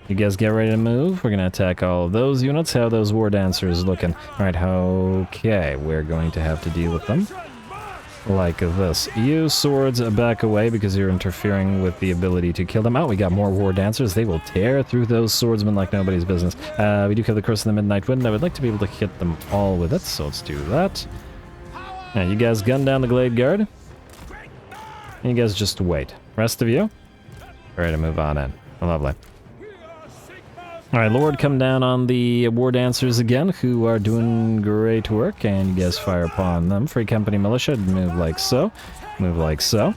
Speaker 1: You guys get ready to move. We're going to attack all of those units. How are those War Dancers looking? Alright, okay. We're going to have to deal with them like this. You swords back away because you're interfering with the ability to kill them. Oh, we got more War Dancers. They will tear through those swordsmen like nobody's business. We do have the Curse of the Midnight Wind. I would like to be able to hit them all with it, so let's do that. Now, you guys gun down the Glade Guard. And you guys just wait. Rest of you, ready to move on in. Lovely. Alright, Lord, come down on the War Dancers again, who are doing great work, and you guys fire upon them. Free Company Militia, move like so. Move like so.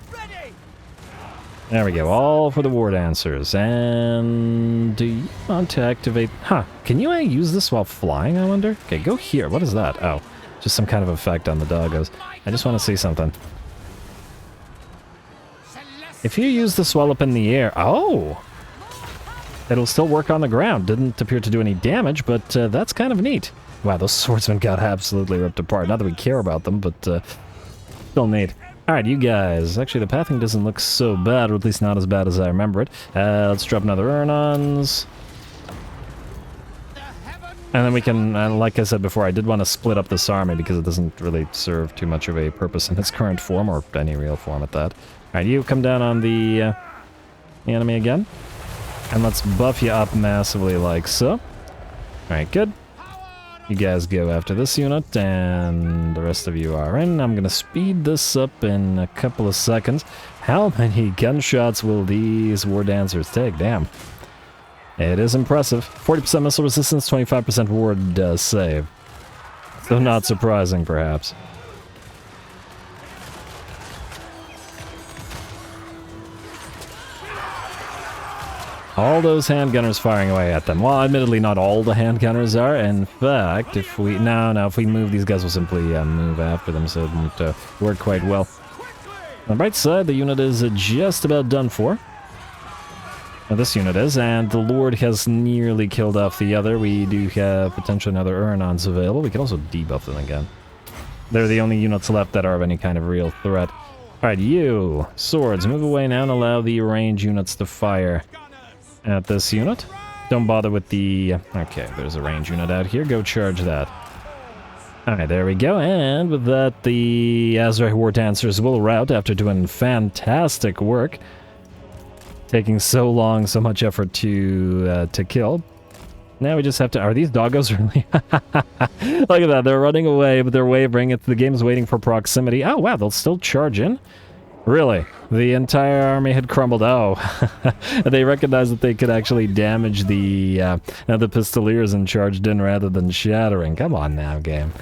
Speaker 1: There we go, all for the War Dancers. And do you want to activate... Huh, can you use this while flying, I wonder? Okay, go here. What is that? Oh, just some kind of effect on the doggos. I just want to see something. If you use this while up in the air... Oh! It'll still work on the ground. Didn't appear to do any damage, but that's kind of neat. Wow, those swordsmen got absolutely ripped apart. Not that we care about them, but still neat. Alright, you guys. Actually, the pathing doesn't look so bad, or at least not as bad as I remember it. Let's drop another Urnons. And then we can, like I said before, I did want to split up this army because it doesn't really serve too much of a purpose in its current form, or any real form at that. Alright, you come down on the enemy again. And let's buff you up massively like so. Alright, good. You guys go after this unit, and the rest of you are in. I'm gonna speed this up in a couple of seconds. How many gunshots will these War Dancers take? Damn. It is impressive. 40% missile resistance, 25% ward save. So not surprising, perhaps. All those handgunners firing away at them. Well, admittedly, not all the handgunners are. In fact, if we... No, if we move, these guys will simply move after them, so it won't work quite well. On the right side, the unit is just about done for. Well, this unit is, and the Lord has nearly killed off the other. We do have potentially another Urnons available. We can also debuff them again. They're the only units left that are of any kind of real threat. Alright, you, swords, move away now and allow the range units to fire at this unit. Don't bother with the... Okay, there's a range unit out here. Go charge that. Alright, there we go. And with that, the Azrai War Dancers will rout after doing fantastic work. Taking so long, so much effort to kill. Now we just have to... Are these doggos really... Look at that, they're running away, but they're wavering. The game's waiting for proximity. Oh, wow, they'll still charge in? Really? The entire army had crumbled. Oh. They recognized that they could actually damage the Pistoliers and charged in rather than shattering. Come on now, game.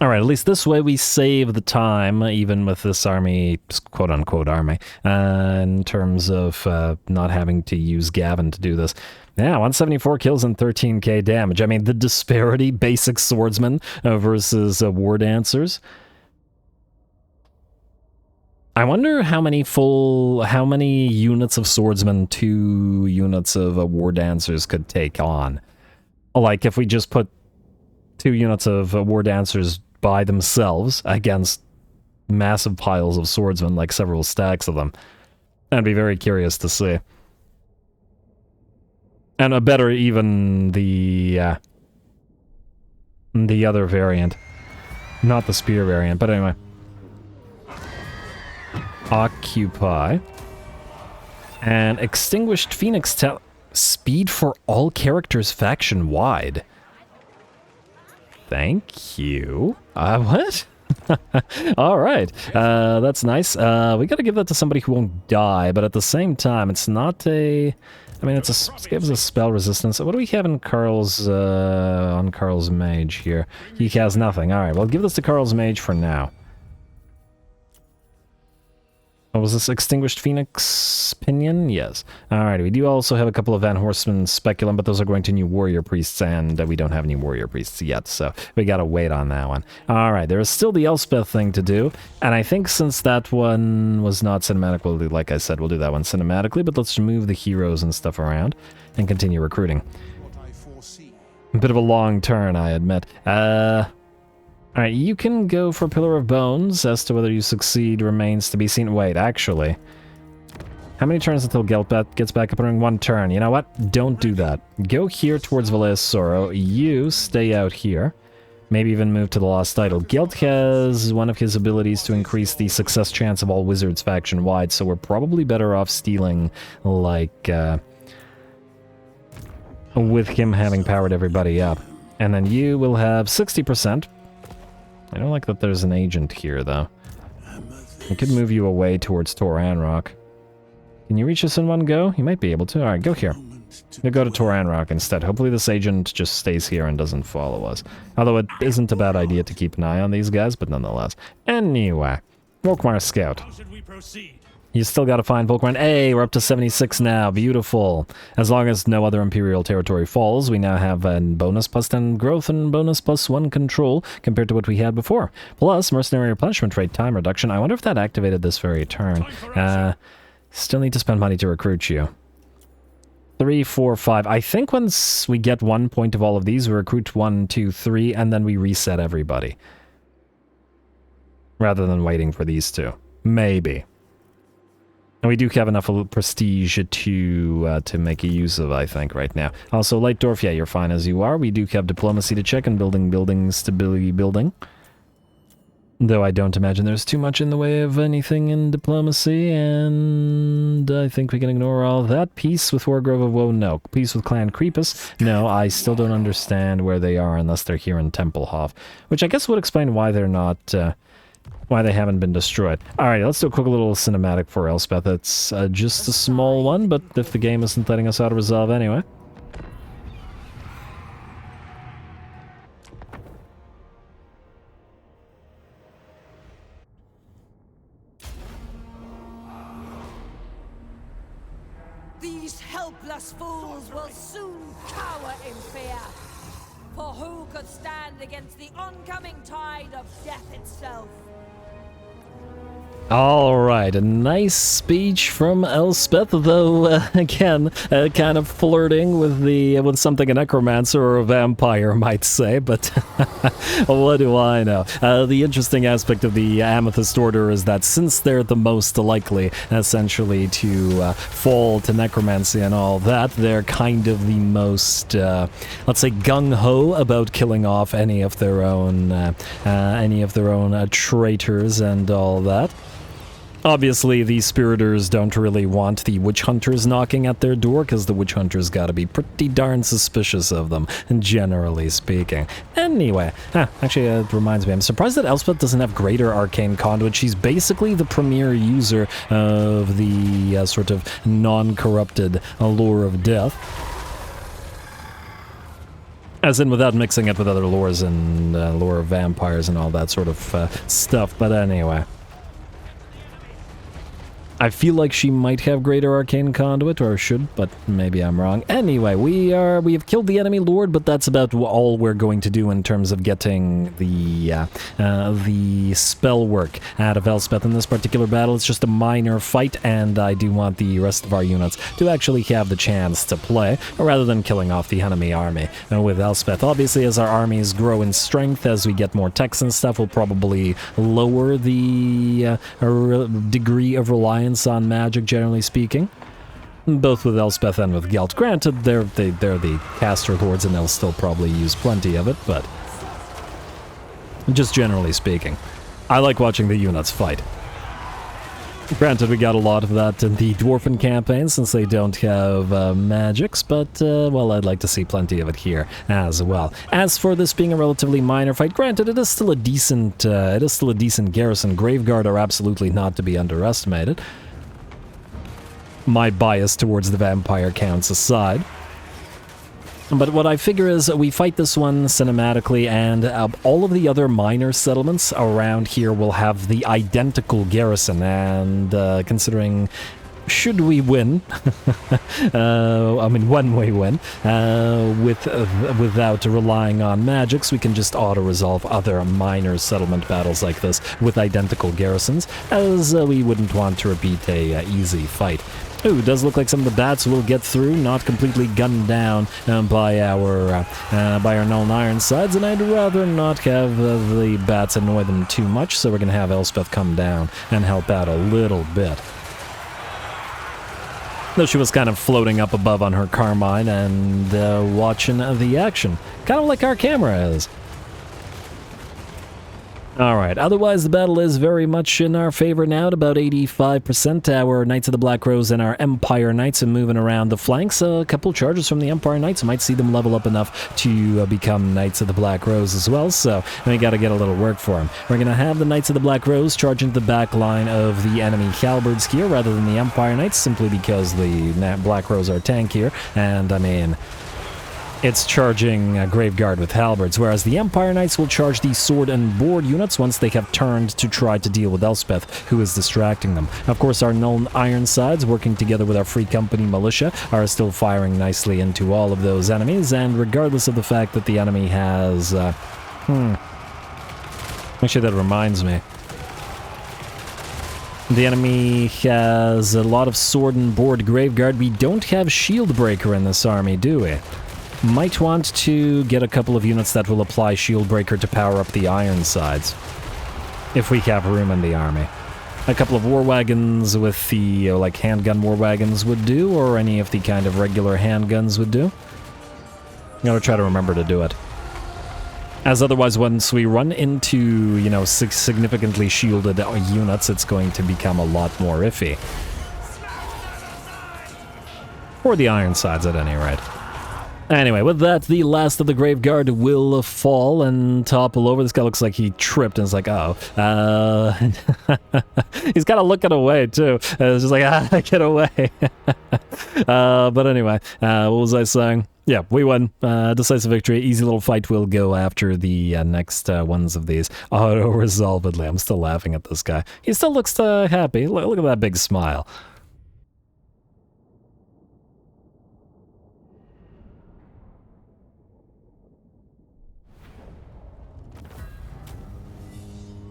Speaker 1: Alright, at least this way we save the time, even with this army, quote-unquote army, in terms of not having to use Gavin to do this. Yeah, 174 kills and 13k damage. I mean, the disparity, basic swordsmen versus war dancers. I wonder how many units of swordsmen 2 units of war dancers could take on. Like, if we just put 2 units of war dancers by themselves against massive piles of swordsmen, like several stacks of them. I'd be very curious to see. And a better even the other variant. Not the spear variant, but anyway. Occupy. And Extinguished Phoenix speed for all characters faction-wide. Thank you. What? Alright. That's nice. We gotta give that to somebody who won't die, but at the same time, it's not a... I mean, it gives us spell resistance. What do we have in Karl's, on Karl's mage here? He has nothing. Alright, well, give this to Karl's mage for now. What was this? Extinguished Phoenix Pinion? Yes. Alright, we do also have a couple of Van Horstman Speculum, but those are going to new Warrior Priests, and we don't have any Warrior Priests yet, so we gotta wait on that one. Alright, there is still the Elspeth thing to do, and I think since that one was not cinematic, well, like I said, we'll do that one cinematically, but let's move the heroes and stuff around and continue recruiting. A bit of a long turn, I admit. Alright, you can go for Pillar of Bones. As to whether you succeed remains to be seen. Wait, actually. How many turns until Gelt gets back up and running? 1 turn. You know what? Don't do that. Go here towards Valais Sorrow. You stay out here. Maybe even move to the Lost Idol. Gelt has one of his abilities to increase the success chance of all wizards faction-wide, so we're probably better off stealing, like, with him having powered everybody up. And then you will have 60%. I don't like that there's an agent here, though. I could move you away towards Toranrock. Can you reach this in one go? You might be able to. Alright, go here. You'll go to Toranrock instead. Hopefully this agent just stays here and doesn't follow us. Although it isn't a bad idea to keep an eye on these guys, but nonetheless. Anyway, Volkmar Scout.
Speaker 2: How should we proceed?
Speaker 1: You still gotta find Volkmar. Hey, we're up to 76 now. Beautiful. As long as no other Imperial territory falls, we now have a bonus plus 10 growth and bonus plus 1 control compared to what we had before. Plus, mercenary replenishment rate time reduction. I wonder if that activated this very turn. Still need to spend money to recruit you. 3, 4, 5. I think once we get 1 point of all of these, we recruit 1, 2, 3, and then we reset everybody. Rather than waiting for these 2. Maybe. And we do have enough prestige to make a use of, I think, right now. Also, Lightdorf, yeah, you're fine as you are. We do have diplomacy to check and building stability building. Though I don't imagine there's too much in the way of anything in diplomacy, and I think we can ignore all that. Peace with Wargrove of Woe, no. Peace with Clan Creepus, no. I still don't understand where they are unless they're here in Templehof, which I guess would explain why they're not... why they haven't been destroyed. Alright, let's do a quick little cinematic for Elspeth. It's just a small one, but if the game isn't letting us auto-resolve anyway.
Speaker 3: These helpless fools will soon cower in fear. For who could stand against the oncoming tide of death itself?
Speaker 1: All right, a nice speech from Elspeth, though again, kind of flirting with something a necromancer or a vampire might say. But what do I know? The interesting aspect of the Amethyst Order is that since they're the most likely, essentially, to fall to necromancy and all that, they're kind of the most, let's say, gung ho about killing off any of their own traitors and all that. Obviously, the Spiriters don't really want the Witch Hunters knocking at their door, because the Witch Hunters gotta be pretty darn suspicious of them, generally speaking. Anyway, actually, it reminds me, I'm surprised that Elspeth doesn't have Greater Arcane Conduit. She's basically the premier user of the sort of non-corrupted Lore of Death. As in, without mixing it with other lores and lore of vampires and all that sort of stuff, but anyway. I feel like she might have Greater Arcane Conduit, or should, but maybe I'm wrong. Anyway, we have killed the enemy lord, but that's about all we're going to do in terms of getting the spell work out of Elspeth in this particular battle. It's just a minor fight, and I do want the rest of our units to actually have the chance to play, rather than killing off the enemy army with Elspeth. Obviously, as our armies grow in strength, as we get more techs and stuff, we'll probably lower the degree of reliance on magic, generally speaking, both with Elspeth and with Gelt. Granted, they're the caster lords and they'll still probably use plenty of it, but just generally speaking, I like watching the units fight. Granted, we got a lot of that in the Dwarfen campaign since they don't have magics, but, well, I'd like to see plenty of it here as well. As for this being a relatively minor fight, granted, it is still a decent garrison. Graveguard are absolutely not to be underestimated. My bias towards the vampire counts aside. But what I figure is we fight this one cinematically, and all of the other minor settlements around here will have the identical garrison, and considering should we win, I mean when we win, without relying on magics, we can just auto-resolve other minor settlement battles like this with identical garrisons, as we wouldn't want to repeat a easy fight. Ooh, does look like some of the bats will get through, not completely gunned down by our Null Ironsides, and I'd rather not have the bats annoy them too much, so we're going to have Elspeth come down and help out a little bit. Though she was kind of floating up above on her Carmine and watching the action, kind of like our camera is. Alright, otherwise the battle is very much in our favor now at about 85%. Our Knights of the Black Rose and our Empire Knights are moving around the flanks. A couple charges from the Empire Knights might see them level up enough to become Knights of the Black Rose as well, so we gotta get a little work for them. We're gonna have the Knights of the Black Rose charge into the back line of the enemy Halberds here rather than the Empire Knights, simply because the Black Rose are tankier, and I mean, it's charging Graveguard with halberds, whereas the Empire Knights will charge the sword and board units once they have turned to try to deal with Elspeth, who is distracting them. Of course, our Null Ironsides, working together with our Free Company militia, are still firing nicely into all of those enemies, and regardless of the fact that the enemy has... Actually, that reminds me. The enemy has a lot of sword and board Graveguard. We don't have Shield Breaker in this army, do we? Might want to get a couple of units that will apply Shield Breaker to power up the Ironsides, if we have room in the army. A couple of war wagons with the, like, handgun war wagons would do, or any of the kind of regular handguns would do. I'm gonna try to remember to do it. As otherwise, once we run into, you know, significantly shielded units, it's going to become a lot more iffy. For the Ironsides, at any rate. Anyway, with that, the last of the Graveguard will fall and topple over. This guy looks like he tripped and is like, oh. He's kind of looking away, too. It's just like, get away. But anyway, what was I saying? Yeah, we won. Decisive victory. Easy little fight. We'll go after the next ones of these auto-resolvedly. I'm still laughing at this guy. He still looks happy. Look at that big smile.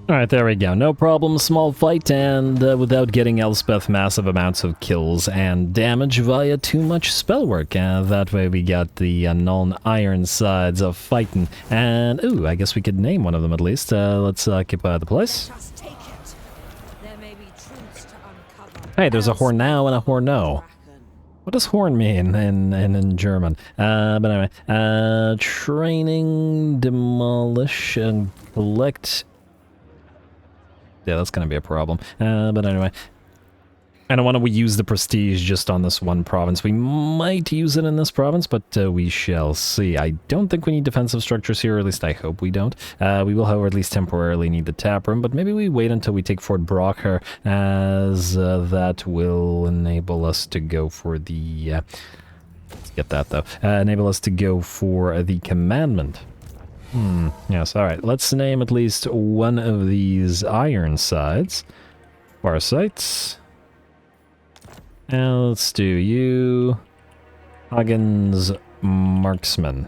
Speaker 1: Alright, there we go. No problem, small fight, and without getting Elspeth massive amounts of kills and damage via too much spell work. That way we got the non-iron sides of fighting. And, ooh, I guess we could name one of them at least. Let's occupy the place.
Speaker 3: Just take it. There may be truths to uncover.
Speaker 1: Hey, there's a Hornow and a Horno. What does horn mean in German? But anyway, training, demolish, and collect. Yeah, that's going to be a problem. But anyway, I don't want to use the prestige just on this one province. We might use it in this province, but we shall see. I don't think we need defensive structures here, or at least I hope we don't. We will, however, at least temporarily need the tap room, but maybe we wait until we take Fort Brocker, as that will enable us to go for the... let's get that, though. Enable us to go for the commandment. Yes, alright. Let's name at least one of these iron sides. Farsights. And let's do you. Hagen's Marksman.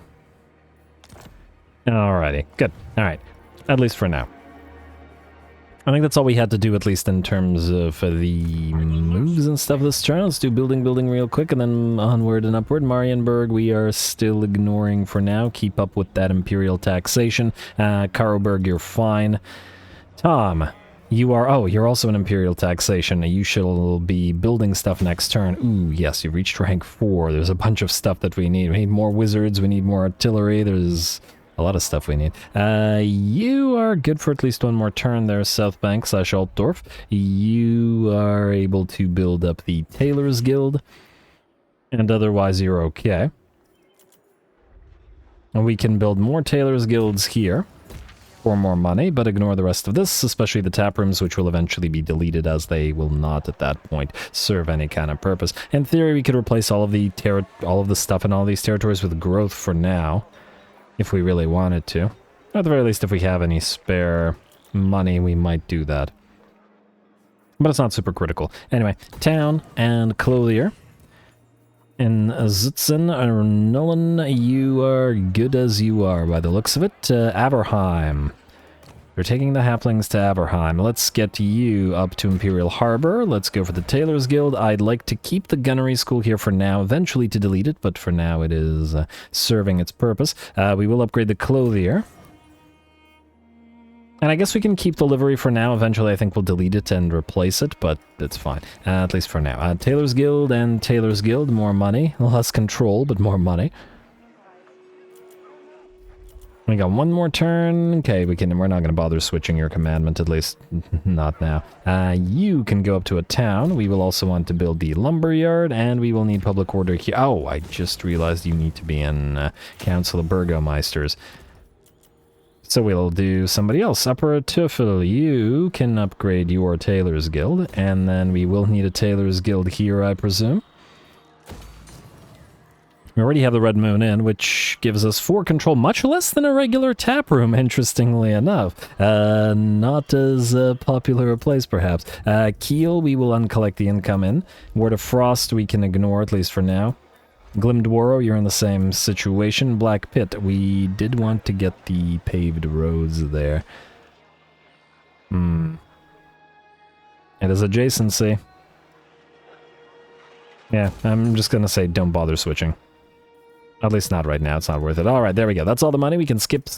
Speaker 1: Alrighty, good. Alright. At least for now. I think that's all we had to do, at least in terms of the moves and stuff this turn. Let's do building real quick, and then onward and upward. Marienburg, we are still ignoring for now. Keep up with that imperial taxation. Karlberg, you're fine. Tom, you are... oh, you're also an imperial taxation. You shall be building stuff next turn. Ooh, yes, you've reached rank 4. There's a bunch of stuff that we need. We need more wizards, we need more artillery, there's... a lot of stuff we need. You are good for at least one more turn there, South Bank / Altdorf. You are able to build up the Tailors Guild, and otherwise you're okay. And we can build more Tailors Guilds here for more money, but ignore the rest of this, especially the tap rooms, which will eventually be deleted, as they will not at that point serve any kind of purpose. In theory, we could replace all of the stuff in all these territories with growth for now, if we really wanted to. Or at the very least, if we have any spare money, we might do that. But it's not super critical. Anyway, town and clothier. In Zutzen or Nullen, you are good as you are by the looks of it. Aberheim. We're taking the Halflings to Aberheim. Let's get you up to Imperial Harbor. Let's go for the Tailors Guild. I'd like to keep the Gunnery School here for now, eventually to delete it, but for now it is serving its purpose. We will upgrade the Clothier. And I guess we can keep the livery for now. Eventually I think we'll delete it and replace it, but it's fine. At least for now. Tailors Guild and Tailors Guild, more money. Less control, but more money. We got one more turn. Okay, we're not going to bother switching your commandment, at least not now. You can go up to a town. We will also want to build the lumberyard, and we will need public order here. Oh, I just realized you need to be in Council of Burgomeisters. So we'll do somebody else. Upper Tuffel, you can upgrade your Tailors Guild, and then we will need a Tailors Guild here, I presume. We already have the Red Moon Inn, which gives us 4 control, much less than a regular tap room, interestingly enough. Not as popular a place, perhaps. Kiel, we will uncollect the income in. Word of Frost, we can ignore, at least for now. Glimdworo, you're in the same situation. Black Pit, we did want to get the paved roads there. It is adjacency. Yeah, I'm just gonna say don't bother switching. At least not right now, it's not worth it. Alright, there we go. That's all the money. We can skip,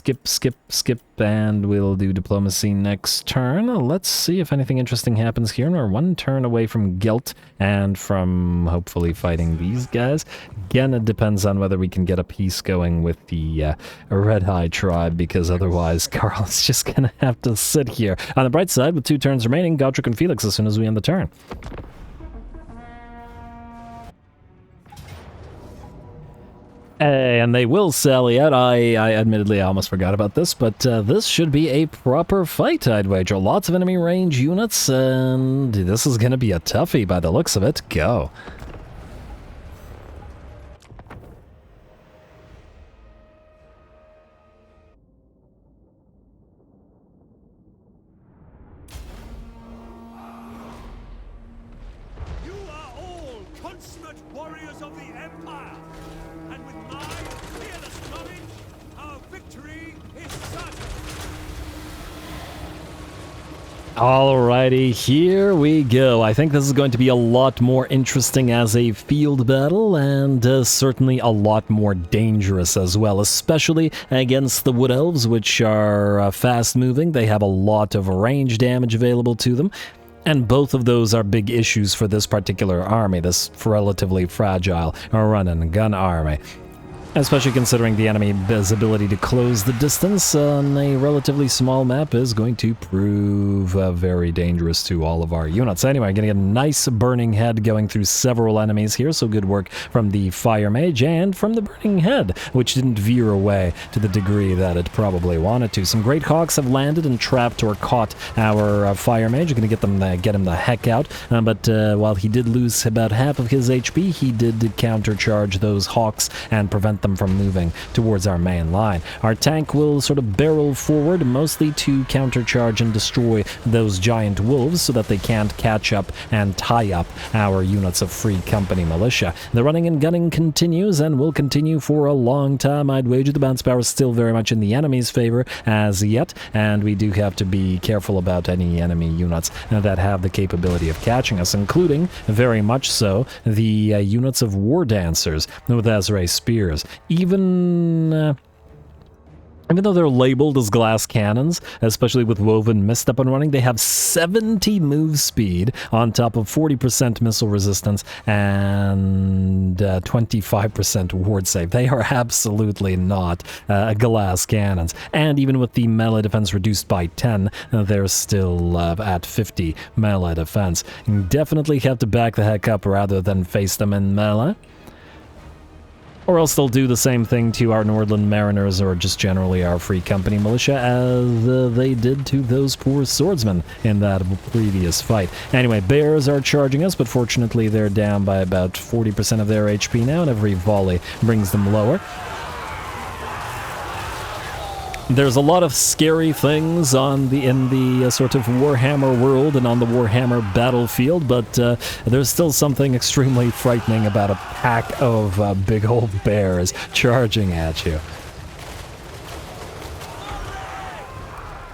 Speaker 1: and we'll do diplomacy next turn. Let's see if anything interesting happens here. We're 1 turn away from Gelt, and from hopefully fighting these guys. Again, it depends on whether we can get a peace going with the Red High tribe, because otherwise Karl is just gonna have to sit here. On the bright side, with 2 turns remaining, Gautric and Felix as soon as we end the turn. And they will sally out. I admittedly almost forgot about this, but this should be a proper fight, I'd wager. Lots of enemy range units, and this is going to be a toughie by the looks of it. Go.
Speaker 2: You are all consummate warriors of the Empire, and with my fearless knowledge, our victory is certain.
Speaker 1: Alrighty, here we go. I think this is going to be a lot more interesting as a field battle, and certainly a lot more dangerous as well, especially against the Wood Elves, which are fast-moving. They have a lot of range damage available to them, and both of those are big issues for this particular army, this relatively fragile run-and-gun army. Especially considering the enemy's ability to close the distance on a relatively small map is going to prove very dangerous to all of our units. Anyway, getting a nice burning head going through several enemies here, so good work from the Fire Mage and from the burning head, which didn't veer away to the degree that it probably wanted to. Some great hawks have landed and trapped or caught our Fire Mage. Going to get him the heck out, but while he did lose about half of his HP, he did countercharge those hawks and prevent them from moving towards our main line. Our tank will sort of barrel forward, mostly to countercharge and destroy those giant wolves so that they can't catch up and tie up our units of Free Company militia. The running and gunning continues and will continue for a long time. I'd wager the bounce power is still very much in the enemy's favor as yet, and we do have to be careful about any enemy units that have the capability of catching us, including, very much so, the units of War Dancers with Ezra spears. Even though they're labeled as glass cannons, especially with Woven Mist up and running, they have 70 move speed on top of 40% missile resistance and 25% ward save. They are absolutely not glass cannons. And even with the melee defense reduced by 10, they're still at 50 melee defense. You definitely have to back the heck up rather than face them in melee. Or else they'll do the same thing to our Nordland Mariners or just generally our Free Company militia as they did to those poor swordsmen in that previous fight. Anyway, bears are charging us, but fortunately they're down by about 40% of their HP now, and every volley brings them lower. There's a lot of scary things in the sort of Warhammer world and on the Warhammer battlefield, but there's still something extremely frightening about a pack of big old bears charging at you.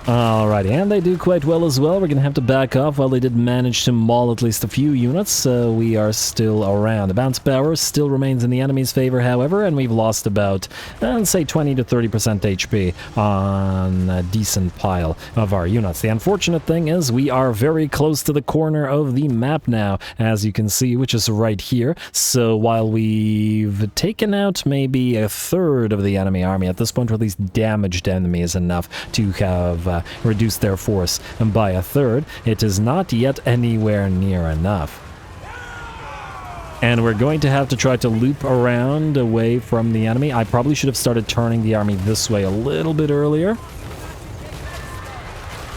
Speaker 1: Alrighty, and they do quite well as well. We're going to have to back off. While they did manage to maul at least a few units, we are still around. The bounce power still remains in the enemy's favor, however, and we've lost about, say, 20 to 30% HP on a decent pile of our units. The unfortunate thing is we are very close to the corner of the map now, as you can see, which is right here. So while we've taken out maybe a third of the enemy army at this point, or at least damaged enemies enough to have reduced their force by a third, it is not yet anywhere near enough. And we're going to have to try to loop around away from the enemy. I probably should have started turning the army this way a little bit earlier.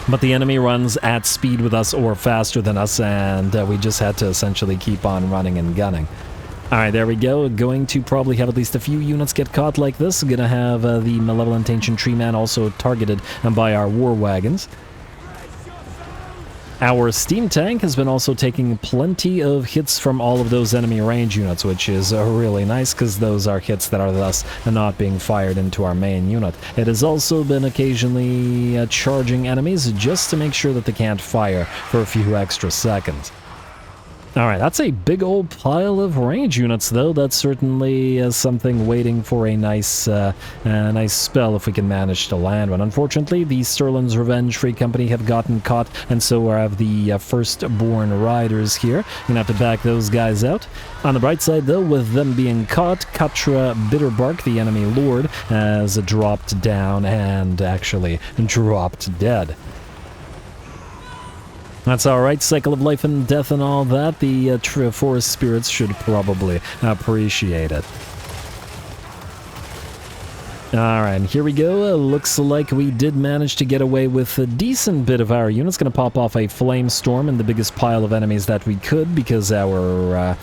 Speaker 1: But the enemy runs at speed with us or faster than us, and we just had to essentially keep on running and gunning. Alright, there we go. Going to probably have at least a few units get caught like this. Gonna have the Malevolent Ancient Tree Man also targeted by our war wagons. Our steam tank has been also taking plenty of hits from all of those enemy range units, which is really nice because those are hits that are thus not being fired into our main unit. It has also been occasionally charging enemies just to make sure that they can't fire for a few extra seconds. Alright, that's a big old pile of range units, though. That's certainly something waiting for a nice spell if we can manage to land one. Unfortunately, the Sterlin's Revenge Free Company have gotten caught, and so have the Firstborn Riders here. Gonna have to back those guys out. On the bright side, though, with them being caught, Katra Bitterbark, the enemy lord, has dropped down and actually dropped dead. That's alright, cycle of life and death and all that. The forest spirits should probably appreciate it. Alright, and here we go. Looks like we did manage to get away with a decent bit of our units. Gonna pop off a flame storm in the biggest pile of enemies that we could because our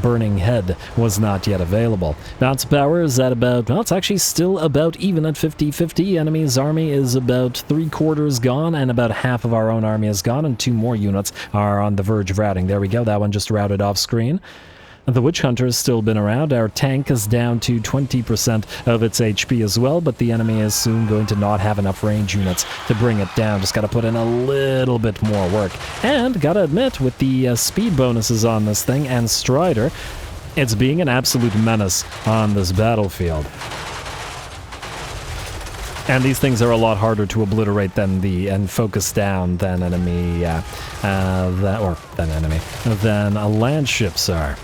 Speaker 1: burning head was not yet available. Bounce power is at about, well, it's actually still about even at 50-50. Enemy's army is about 3/4 gone, and about half of our own army is gone, and 2 more units are on the verge of routing. There we go, that one just routed off screen. The Witch Hunter has still been around. Our tank is down to 20% of its HP as well, but the enemy is soon going to not have enough range units to bring it down. Just got to put in a little bit more work. And gotta admit, with the speed bonuses on this thing and Strider, it's being an absolute menace on this battlefield. And these things are a lot harder to obliterate and focus down than than land ships are.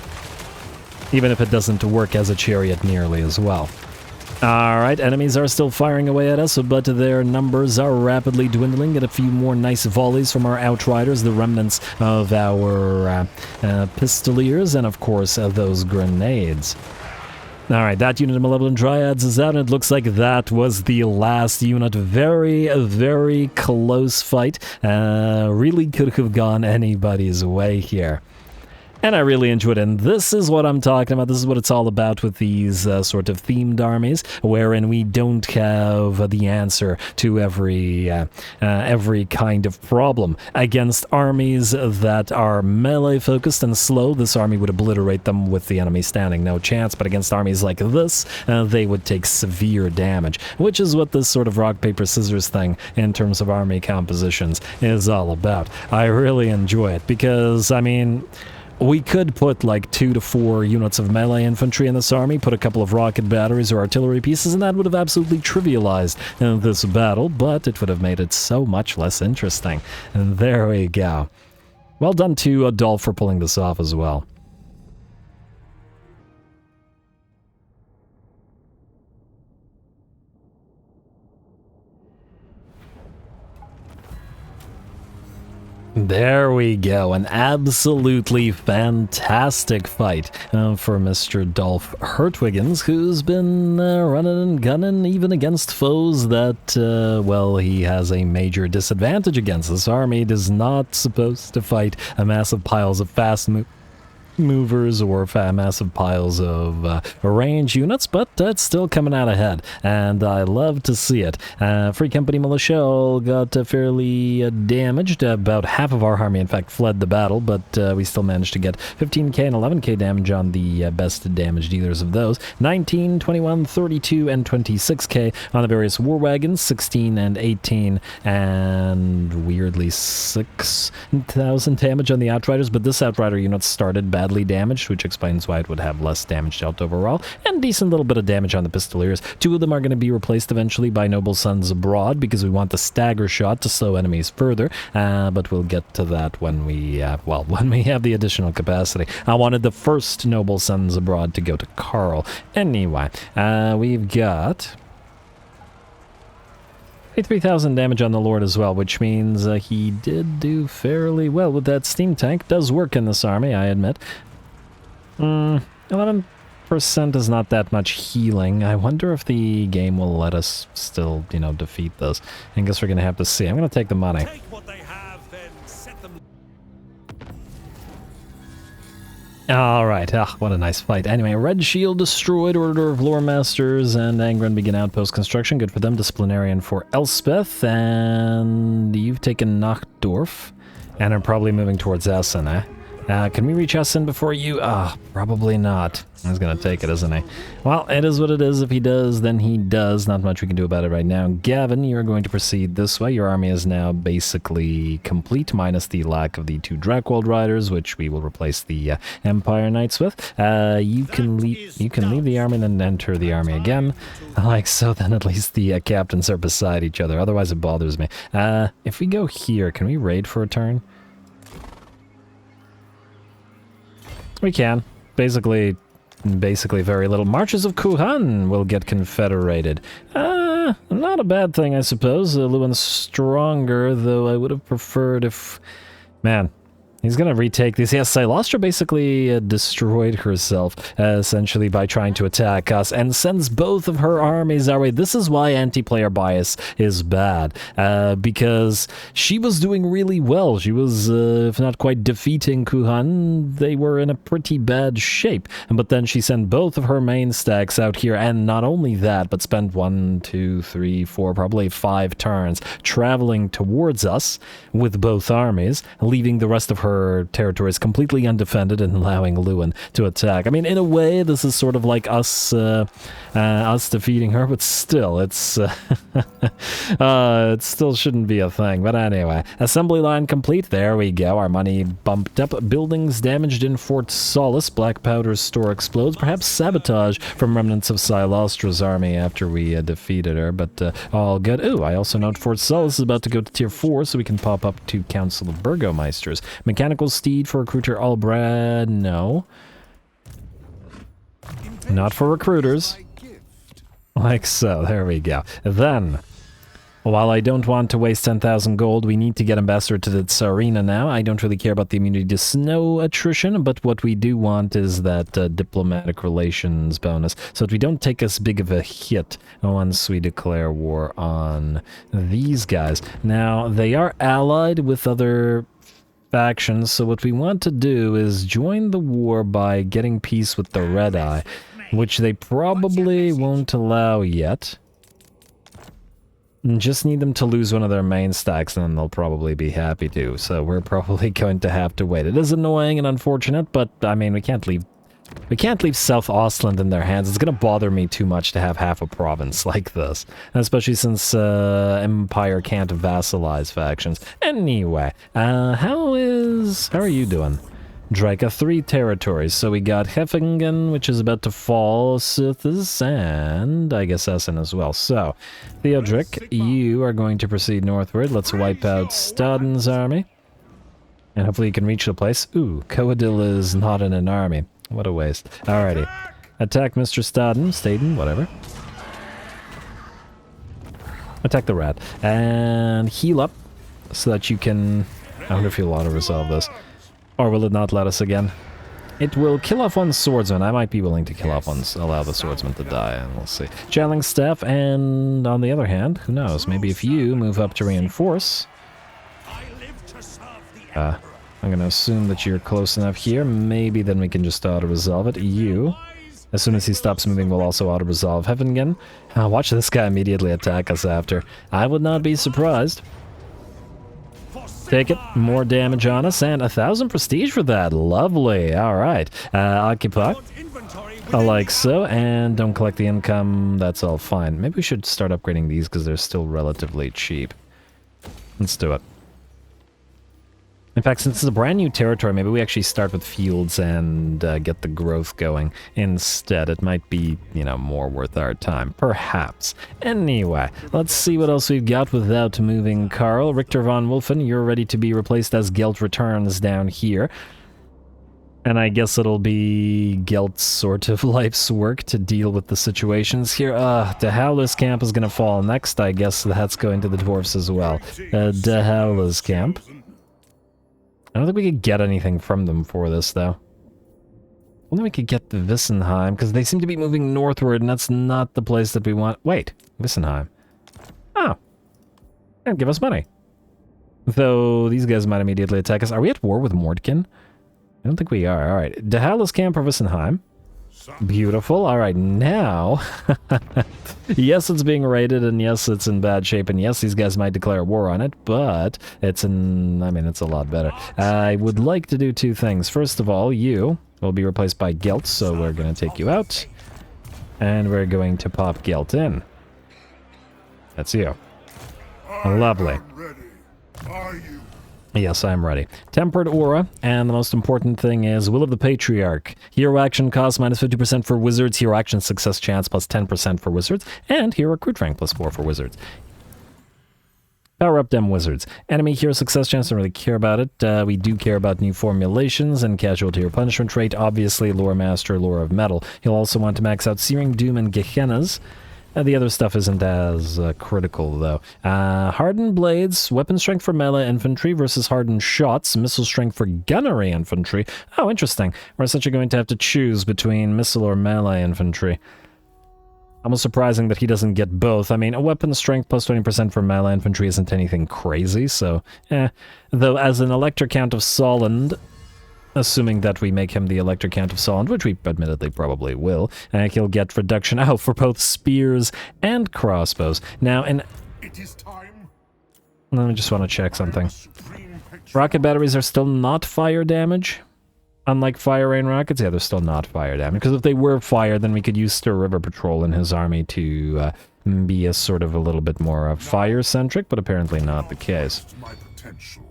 Speaker 1: Even if it doesn't work as a chariot nearly as well. Alright, enemies are still firing away at us, but their numbers are rapidly dwindling. Get a few more nice volleys from our Outriders, the remnants of our Pistoliers, and of course those grenades. Alright, that unit of Malevolent Dryads is out, and it looks like that was the last unit. Very, very close fight. Really could have gone anybody's way here. And I really enjoyed it, and this is what I'm talking about. This is what it's all about with these sort of themed armies, wherein we don't have the answer to every kind of problem. Against armies that are melee-focused and slow, this army would obliterate them with the enemy standing no chance, but against armies like this, they would take severe damage, which is what this sort of rock, paper, scissors thing, in terms of army compositions, is all about. I really enjoy it, because, I mean, we could put like 2 to 4 units of melee infantry in this army, put a couple of rocket batteries or artillery pieces, and that would have absolutely trivialized this battle, but it would have made it so much less interesting. And there we go. Well done to Dolph for pulling this off as well. There we go, an absolutely fantastic fight for Mr. Dolph Hertwiggins, who's been running and gunning even against foes that, well, he has a major disadvantage against. This army is not supposed to fight a massive piles of fast movers or massive piles of range units, but it's still coming out ahead, and I love to see it. Free Company Militia all got fairly damaged. About half of our army, in fact, fled the battle, but we still managed to get 15k and 11k damage on the best damage dealers of those. 19, 21, 32, and 26k on the various war wagons. 16 and 18, and weirdly 6,000 damage on the Outriders, but this Outrider unit started badly damaged, which explains why it would have less damage dealt overall, and decent little bit of damage on the Pistoliers. 2 of them are going to be replaced eventually by Noble Sons Abroad, because we want the stagger shot to slow enemies further, but we'll get to that when we, when we have the additional capacity. I wanted the first Noble Sons Abroad to go to Karl. Anyway, we've got 3,000 damage on the Lord as well, which means he did do fairly well with that steam tank. Does work in this army, I admit. 11% is not that much healing. I wonder if the game will let us still, defeat this. I guess we're going to have to see. I'm going to take the money.
Speaker 2: Take what they have, then set them.
Speaker 1: Alright, what a nice fight. Anyway, Red Shield destroyed, Order of Lore Masters and Angren begin outpost construction. Good for them. Disciplinarian for Elspeth, and you've taken Nachtdorf, and are probably moving towards Essen, eh? Can we reach Essen before you? Probably not. He's gonna take it, isn't he? Well, it is what it is. If he does, then he does. Not much we can do about it right now. Gavin, you're going to proceed this way. Your army is now basically complete, minus the lack of the 2 Drakwold Riders, which we will replace the Empire Knights with. You can leave the army and then enter the army again. Like so, then at least the captains are beside each other. Otherwise, it bothers me. If we go here, can we raid for a turn? We can. Basically very little. Marches of Kuhan will get confederated. Not a bad thing, I suppose. Lewin's stronger, though I would have preferred if... Man, he's gonna retake these. Yes, Silostra basically destroyed herself, essentially, by trying to attack us, and sends both of her armies our way. This is why anti-player bias is bad, because she was doing really well. She was, if not quite defeating Kuhan, they were in a pretty bad shape. But then she sent both of her main stacks out here, and not only that, but spent 1, 2, 3, 4, probably 5 turns traveling towards us with both armies, leaving the rest of her her territories completely undefended and allowing Lewin to attack. I mean, in a way, this is sort of like us defeating her, but still, it's it still shouldn't be a thing. But anyway, assembly line complete. There we go. Our money bumped up. Buildings damaged in Fort Solace. Black powder store explodes. Perhaps sabotage from remnants of Silostra's army after we defeated her, but all good. Ooh, I also note Fort Solace is about to go to tier 4, so we can pop up to Council of Burgomeisters. Mechanical steed for recruiter Albrad, no. Not for recruiters. Like so, there we go. Then, while I don't want to waste 10,000 gold, we need to get Ambassador to the Tsarina now. I don't really care about the immunity to snow attrition, but what we do want is that diplomatic relations bonus, so that we don't take as big of a hit once we declare war on these guys. Now, they are allied with other factions, so what we want to do is join the war by getting peace with the Red Eye, which they probably won't allow yet. Just need them to lose one of their main stacks and then they'll probably be happy to. So we're probably going to have to wait. It is annoying and unfortunate, but I mean, we can't leave South Ostland in their hands. It's going to bother me too much to have half a province like this. And especially since Empire can't vassalize factions. Anyway, how are you doing? Draca, 3 territories. So we got Heffingen, which is about to fall, Sithis, and I guess Essen as well. So, Theodric, you are going to proceed northward. Let's wipe out Staden's army. And hopefully you can reach the place. Ooh, Coadil is not in an army. What a waste. Alrighty. Attack Mr. Staden, whatever. Attack the rat. And heal up so that you can... I wonder if you'll auto-resolve this. Or will it not let us again? It will kill off one swordsman. I might be willing to kill off one, allow the swordsman to die, and we'll see. Channeling staff, and on the other hand, who knows? Maybe if you move up to reinforce... I'm going to assume that you're close enough here. Maybe then we can just auto-resolve it. You, as soon as he stops moving, will also auto-resolve Heffingen. Watch this guy immediately attack us after. I would not be surprised. Take it. More damage on us, and 1,000 prestige for that. Lovely. Alright. Occupy. Like so, and don't collect the income. That's all fine. Maybe we should start upgrading these because they're still relatively cheap. Let's do it. In fact, since it's a brand new territory, maybe we actually start with fields and get the growth going instead. It might be, you know, more worth our time. Perhaps. Anyway, let's see what else we've got without moving Karl. Richter von Wolfen, you're ready to be replaced as Gelt returns down here. And I guess it'll be Gelt's sort of life's work to deal with the situations here. De Howler's camp is going to fall next. I guess that's going to the dwarfs as well. De Howler's camp. I don't think we could get anything from them for this, though. Only we could get the Wissenheim, because they seem to be moving northward, and that's not the place that we want. Wait, Wissenheim. Oh. And give us money. Though these guys might immediately attack us. Are we at war with Mordkin? I don't think we are. Alright, De Howler's camp or Wissenheim. Beautiful. Alright, now... yes, it's being raided, and yes, it's in bad shape, and yes, these guys might declare war on it, but it's in... I mean, it's a lot better. I would like to do 2 things. First of all, you will be replaced by Gelt, so we're going to take you out, and we're going to pop Gelt in. That's you. Lovely.
Speaker 4: Are you?
Speaker 1: Yes, I'm ready. Tempered Aura, and the most important thing is Will of the Patriarch. Hero action cost minus 50% for wizards, hero action success chance plus 10% for wizards, and hero recruit rank plus 4 for wizards. Power up them wizards. Enemy hero success chance, don't really care about it. We do care about new formulations and casualty or punishment rate. Obviously, Lore Master, Lore of Metal. He'll also want to max out Searing Doom and Gehennas. The other stuff isn't as critical, though. Hardened Blades, Weapon Strength for Melee Infantry versus Hardened Shots, Missile Strength for Gunnery Infantry. Oh, interesting. We're essentially going to have to choose between Missile or Melee Infantry. Almost surprising that he doesn't get both. I mean, a Weapon Strength plus 20% for Melee Infantry isn't anything crazy, so Though as an Elector Count of Solend... Assuming that we make him the Elector Count of Solend, which we admittedly probably will, he'll get reduction for both spears and crossbows. Now, and
Speaker 4: It is time.
Speaker 1: let me just want to check something. Rocket batteries are still not fire damage. Unlike fire rain rockets, yeah, they're still not fire damage. Because if they were fire, then we could use Stir River Patrol in his army to be a sort of a little bit more fire-centric, but apparently not the case.
Speaker 4: My potential.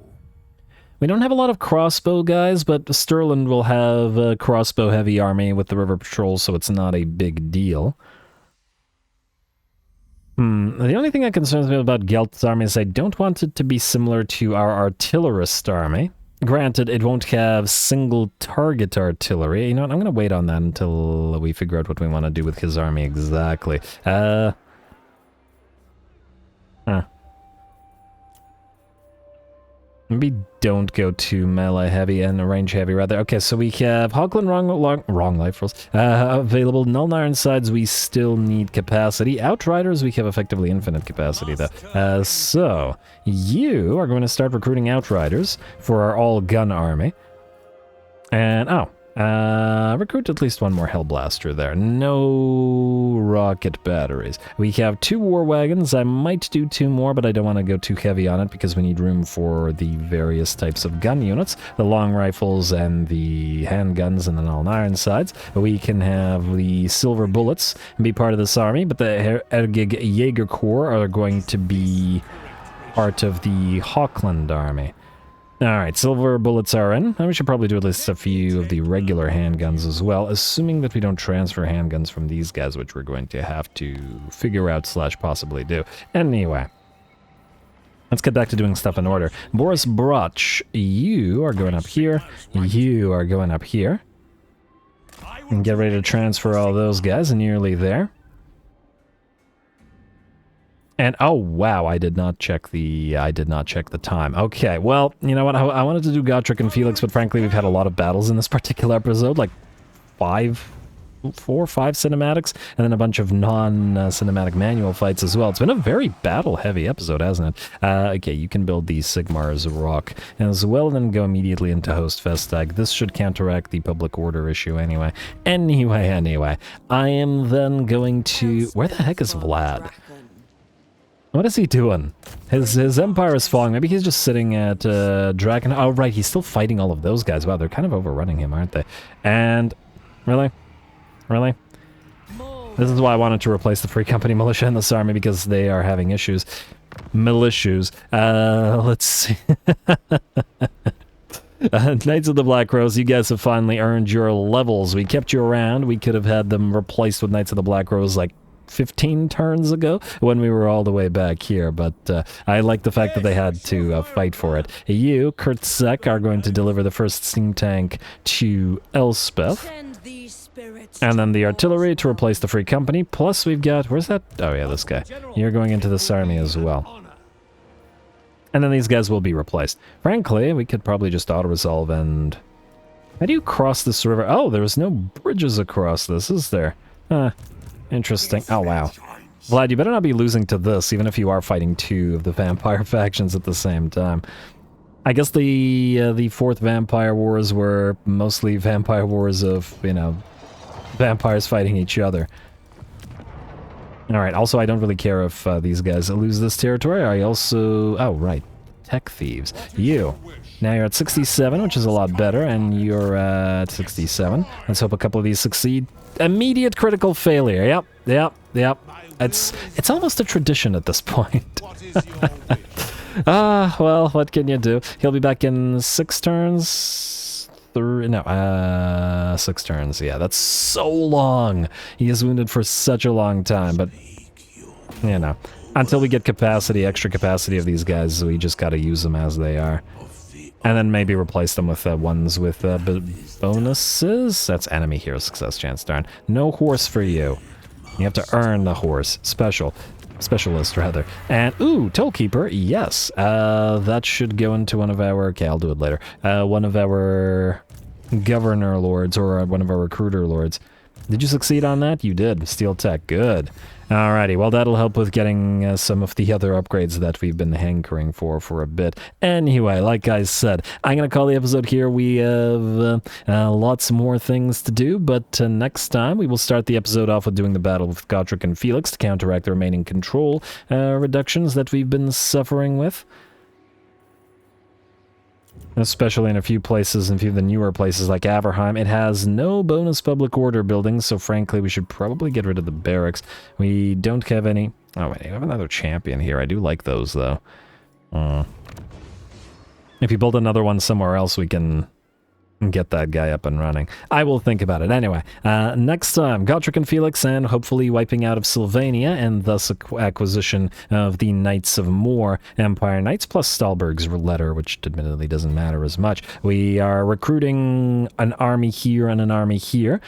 Speaker 1: We don't have a lot of crossbow guys, but Stirland will have a crossbow-heavy army with the River Patrol, so it's not a big deal. The only thing that concerns me about Gelt's army is I don't want it to be similar to our artillerist army. Granted, it won't have single-target artillery. You know what, I'm going to wait on that until we figure out what we want to do with his army exactly. Maybe don't go too melee heavy and range heavy rather. Okay, so we have Hogland wrong life rolls. Available. Null Ironsides, we still need capacity. Outriders, we have effectively infinite capacity though. So you are going to start recruiting Outriders for our all-gun army. And, recruit at least one more Hellblaster there. No rocket batteries. We have 2 war wagons. I might do 2 more, but I don't want to go too heavy on it because we need room for the various types of gun units. The long rifles and the handguns and the Null Ironsides. We can have the Silver Bullets and be part of this army, but the Ergig Jaeger Corps are going to be part of the Hawkland army. Alright, Silver Bullets are in, and we should probably do at least a few of the regular handguns as well, assuming that we don't transfer handguns from these guys, which we're going to have to figure out / possibly do. Anyway, let's get back to doing stuff in order. Boris Broch, you are going up here, you are going up here, and get ready to transfer all those guys, nearly there. And, oh, wow, I did not check the time. Okay, well, you know what, I wanted to do Gotrek and Felix, but frankly, we've had a lot of battles in this particular episode, like 4 or 5 cinematics, and then a bunch of non-cinematic manual fights as well. It's been a very battle-heavy episode, hasn't it? Okay, you can build the Sigmar's Rock as well, and then go immediately into Host Festag. This should counteract the public order issue anyway. Anyway, I am then going to... Where the heck is Vlad? What is he doing? His empire is falling. Maybe he's just sitting at Dragon. Oh, right, he's still fighting all of those guys. Wow, they're kind of overrunning him, aren't they? And... Really? Really? This is why I wanted to replace the Free Company Militia in this army, because they are having issues. Militias. Let's see. Knights of the Black Rose, you guys have finally earned your levels. We kept you around. We could have had them replaced with Knights of the Black Rose, like, 15 turns ago when we were all the way back here, but I like the fact that they had to fight for it. You, Kurtzek, are going to deliver the first steam tank to Elspeth, and then the artillery to replace the Free Company, plus we've got, where's that? Oh yeah, this guy. You're going into this army as well. And then these guys will be replaced. Frankly, we could probably just auto-resolve and... How do you cross this river? Oh, there's no bridges across this, is there? Interesting. Oh, wow. Vlad, you better not be losing to this, even if you are fighting 2 of the vampire factions at the same time. I guess the 4th Vampire Wars were mostly vampire wars of, you know, vampires fighting each other. Alright, also I don't really care if these guys lose this territory. I also... Oh, right. Tech Thieves. You. Now you're at 67, which is a lot better, and you're at 67. Let's hope a couple of these succeed. Immediate critical failure. Yep. It's almost a tradition at this point. Well, what can you do? He'll be back in 6 turns. 6 turns. Yeah, that's so long. He is wounded for such a long time, but you know, until we get capacity, extra capacity of these guys, we just gotta use them as they are. And then maybe replace them with ones with bonuses. That's enemy hero success chance, darn. No horse for you. You have to earn the horse. Specialist, rather. And, ooh, Tollkeeper, yes. That should go into one of our... Okay, I'll do it later. One of our governor lords, or one of our recruiter lords. Did you succeed on that? You did. Steel Tech, good. Alrighty, well that'll help with getting some of the other upgrades that we've been hankering for a bit. Anyway, like I said, I'm going to call the episode here. We have lots more things to do, but next time we will start the episode off with doing the battle with Gotrek and Felix to counteract the remaining control reductions that we've been suffering with. Especially in a few places, in a few of the newer places like Averheim. It has no bonus public order buildings, so frankly we should probably get rid of the barracks. We don't have any... Oh wait, I have another champion here. I do like those though. If you build another one somewhere else, we can get that guy up and running. I will think about it. Anyway, next time, Gotrek and Felix, and hopefully wiping out of Sylvania, and thus acquisition of the Knights of Moor Empire Knights, plus Stahlberg's letter, which admittedly doesn't matter as much. We are recruiting an army here and an army here.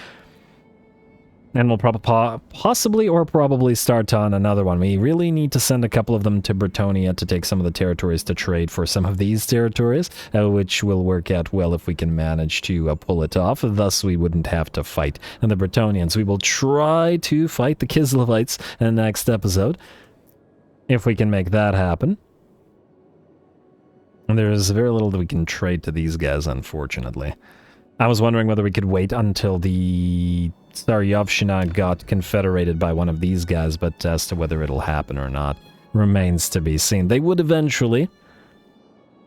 Speaker 1: And we'll probably start on another one. We really need to send a couple of them to Bretonia to take some of the territories to trade for some of these territories, which will work out well if we can manage to pull it off. Thus, we wouldn't have to fight the Bretonians. We will try to fight the Kislevites in the next episode, if we can make that happen. And there's very little that we can trade to these guys, unfortunately. I was wondering whether we could wait until the Staryovshchina got confederated by one of these guys, but as to whether it'll happen or not remains to be seen. They would eventually,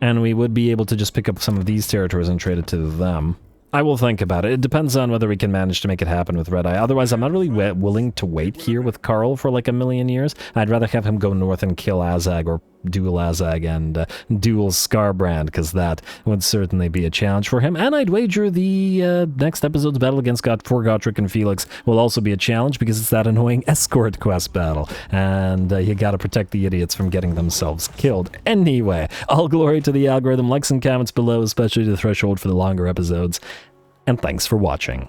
Speaker 1: and we would be able to just pick up some of these territories and trade it to them. I will think about it. It depends on whether we can manage to make it happen with Red Eye. Otherwise, I'm not really willing to wait here with Karl for like a million years. I'd rather have him go north and kill Azag, or duel Azag and duel Skarbrand, because that would certainly be a challenge for him. And I'd wager the next episode's battle against Gotrek and Felix will also be a challenge, because it's that annoying escort quest battle. And you gotta protect the idiots from getting themselves killed. Anyway, all glory to the algorithm. Likes and comments below, especially the threshold for the longer episodes. And thanks for watching.